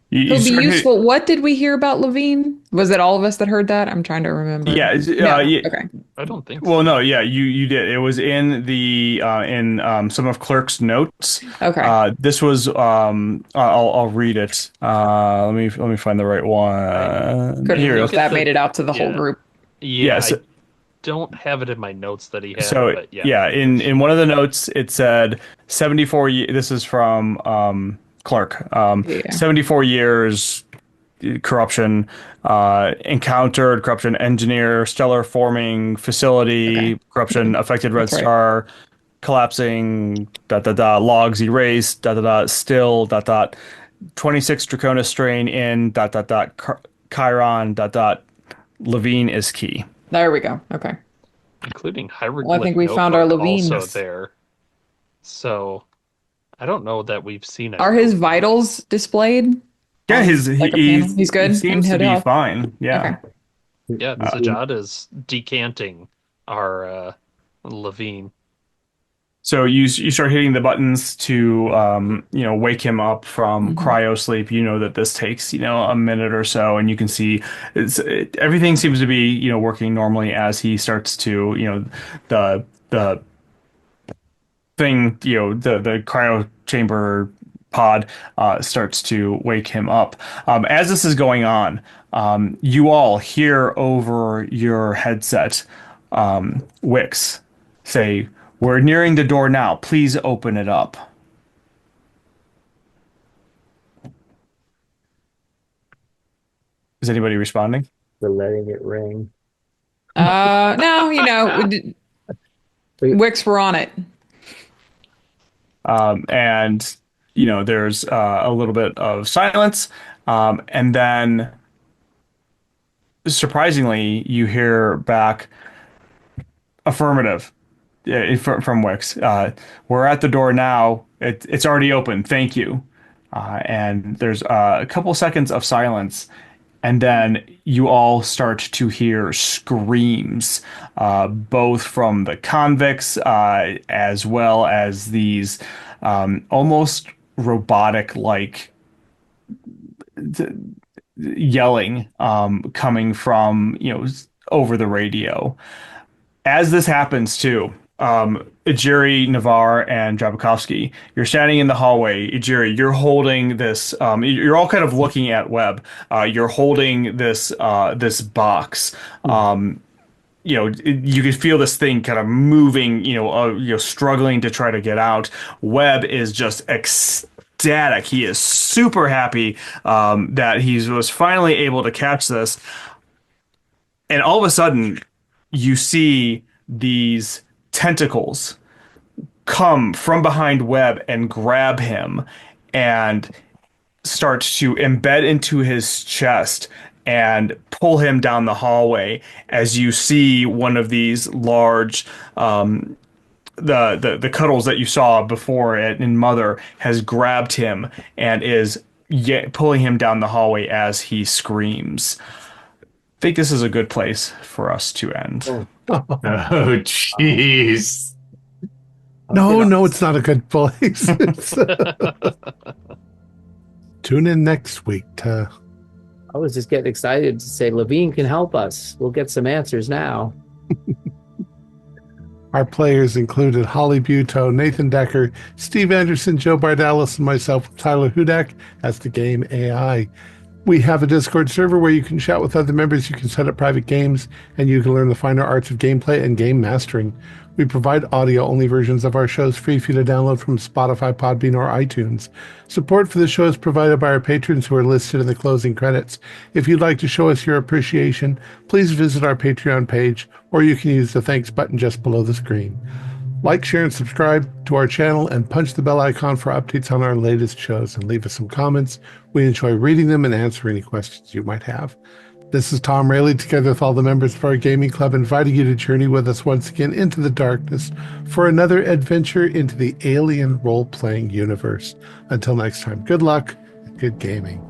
You He'll be start useful. What did we hear about Levine? Was it all of us that heard that? I'm trying to remember. yeah, No. yeah. Okay. I don't think Well, so. no, yeah, you did. It was in the in some of Clerk's notes. Okay. This was I'll read it. Let me find the right one. Couldn't Here know it if is. Look at that the made it out to the whole yeah. group. Yeah, Yes. I don't have it in my notes that he had, So but yeah. yeah, in one of the notes it said 74. This is from Clark. Yeah. 74 years corruption encountered corruption engineer stellar forming Okay. facility corruption affected Red That's right. Star collapsing logs erased still 26 Draconis strain in Chiron Levine is key. There we go. Okay. including hieroglyph Well, I think we found our notebook also Levines. there. So I don't know that we've seen a Are his note. vitals displayed Yeah, on his like a panel? He's he good in seems to hit be health. fine. Yeah. Okay. Yeah, Sajad is decanting our Levine. So you start hitting the buttons to wake him up from cryo sleep. You know that this takes a minute or so, and you can see everything seems to be working normally as he starts to the thing the cryo chamber pod starts to wake him up. As this is going on, you all hear over your headset Wix say, "We're nearing the door now. Please open it up." Is anybody responding? For letting it ring. No, Wix, we're on it. And there's a little bit of silence, and then surprisingly, you hear back affirmative. From Wix. We're at the door now. It's already open. Thank you. And there's a couple seconds of silence, and then you all start to hear screams, both from the convicts as well as these almost robotic-like yelling coming from over the radio. As this happens too, Ijiri, Navar, and Draconis, you're standing in the hallway. Ijiri, you're holding this. You're all kind of looking at Webb. You're holding this box. You can feel this thing kind of moving. Struggling to try to get out. Webb is just ecstatic. He is super happy that he was finally able to catch this. And all of a sudden, you see these tentacles come from behind Webb and grab him and start to embed into his chest and pull him down the hallway as you see one of these large the cuddles that you saw before in Mother has grabbed him and is pulling him down the hallway as he screams. I think this is a good place for us to end. Oh, jeez. No, it's not a good place. Tune in next week to... I was just getting excited to say Levine can help us. We'll get some answers now. Our players included Holly Buteau, Nathan Decker, Steve Anderson, Joe Bardalis, and myself, Tyler Hudak, as the game AI. We have a Discord server where you can chat with other members, you can set up private games, and you can learn the finer arts of gameplay and game mastering. We provide audio-only versions of our shows free for you to download from Spotify, Podbean, or iTunes. Support for the show is provided by our patrons who are listed in the closing credits. If you'd like to show us your appreciation, please visit our Patreon page, or you can use the thanks button just below the screen. Like, share, and subscribe to our channel, and punch the bell icon for updates on our latest shows, and leave us some comments. We enjoy reading them and answering any questions you might have. This is Thom Raley, together with all the members of our gaming club, inviting you to journey with us once again into the darkness for another adventure into the alien role-playing universe. Until next time, good luck and good gaming.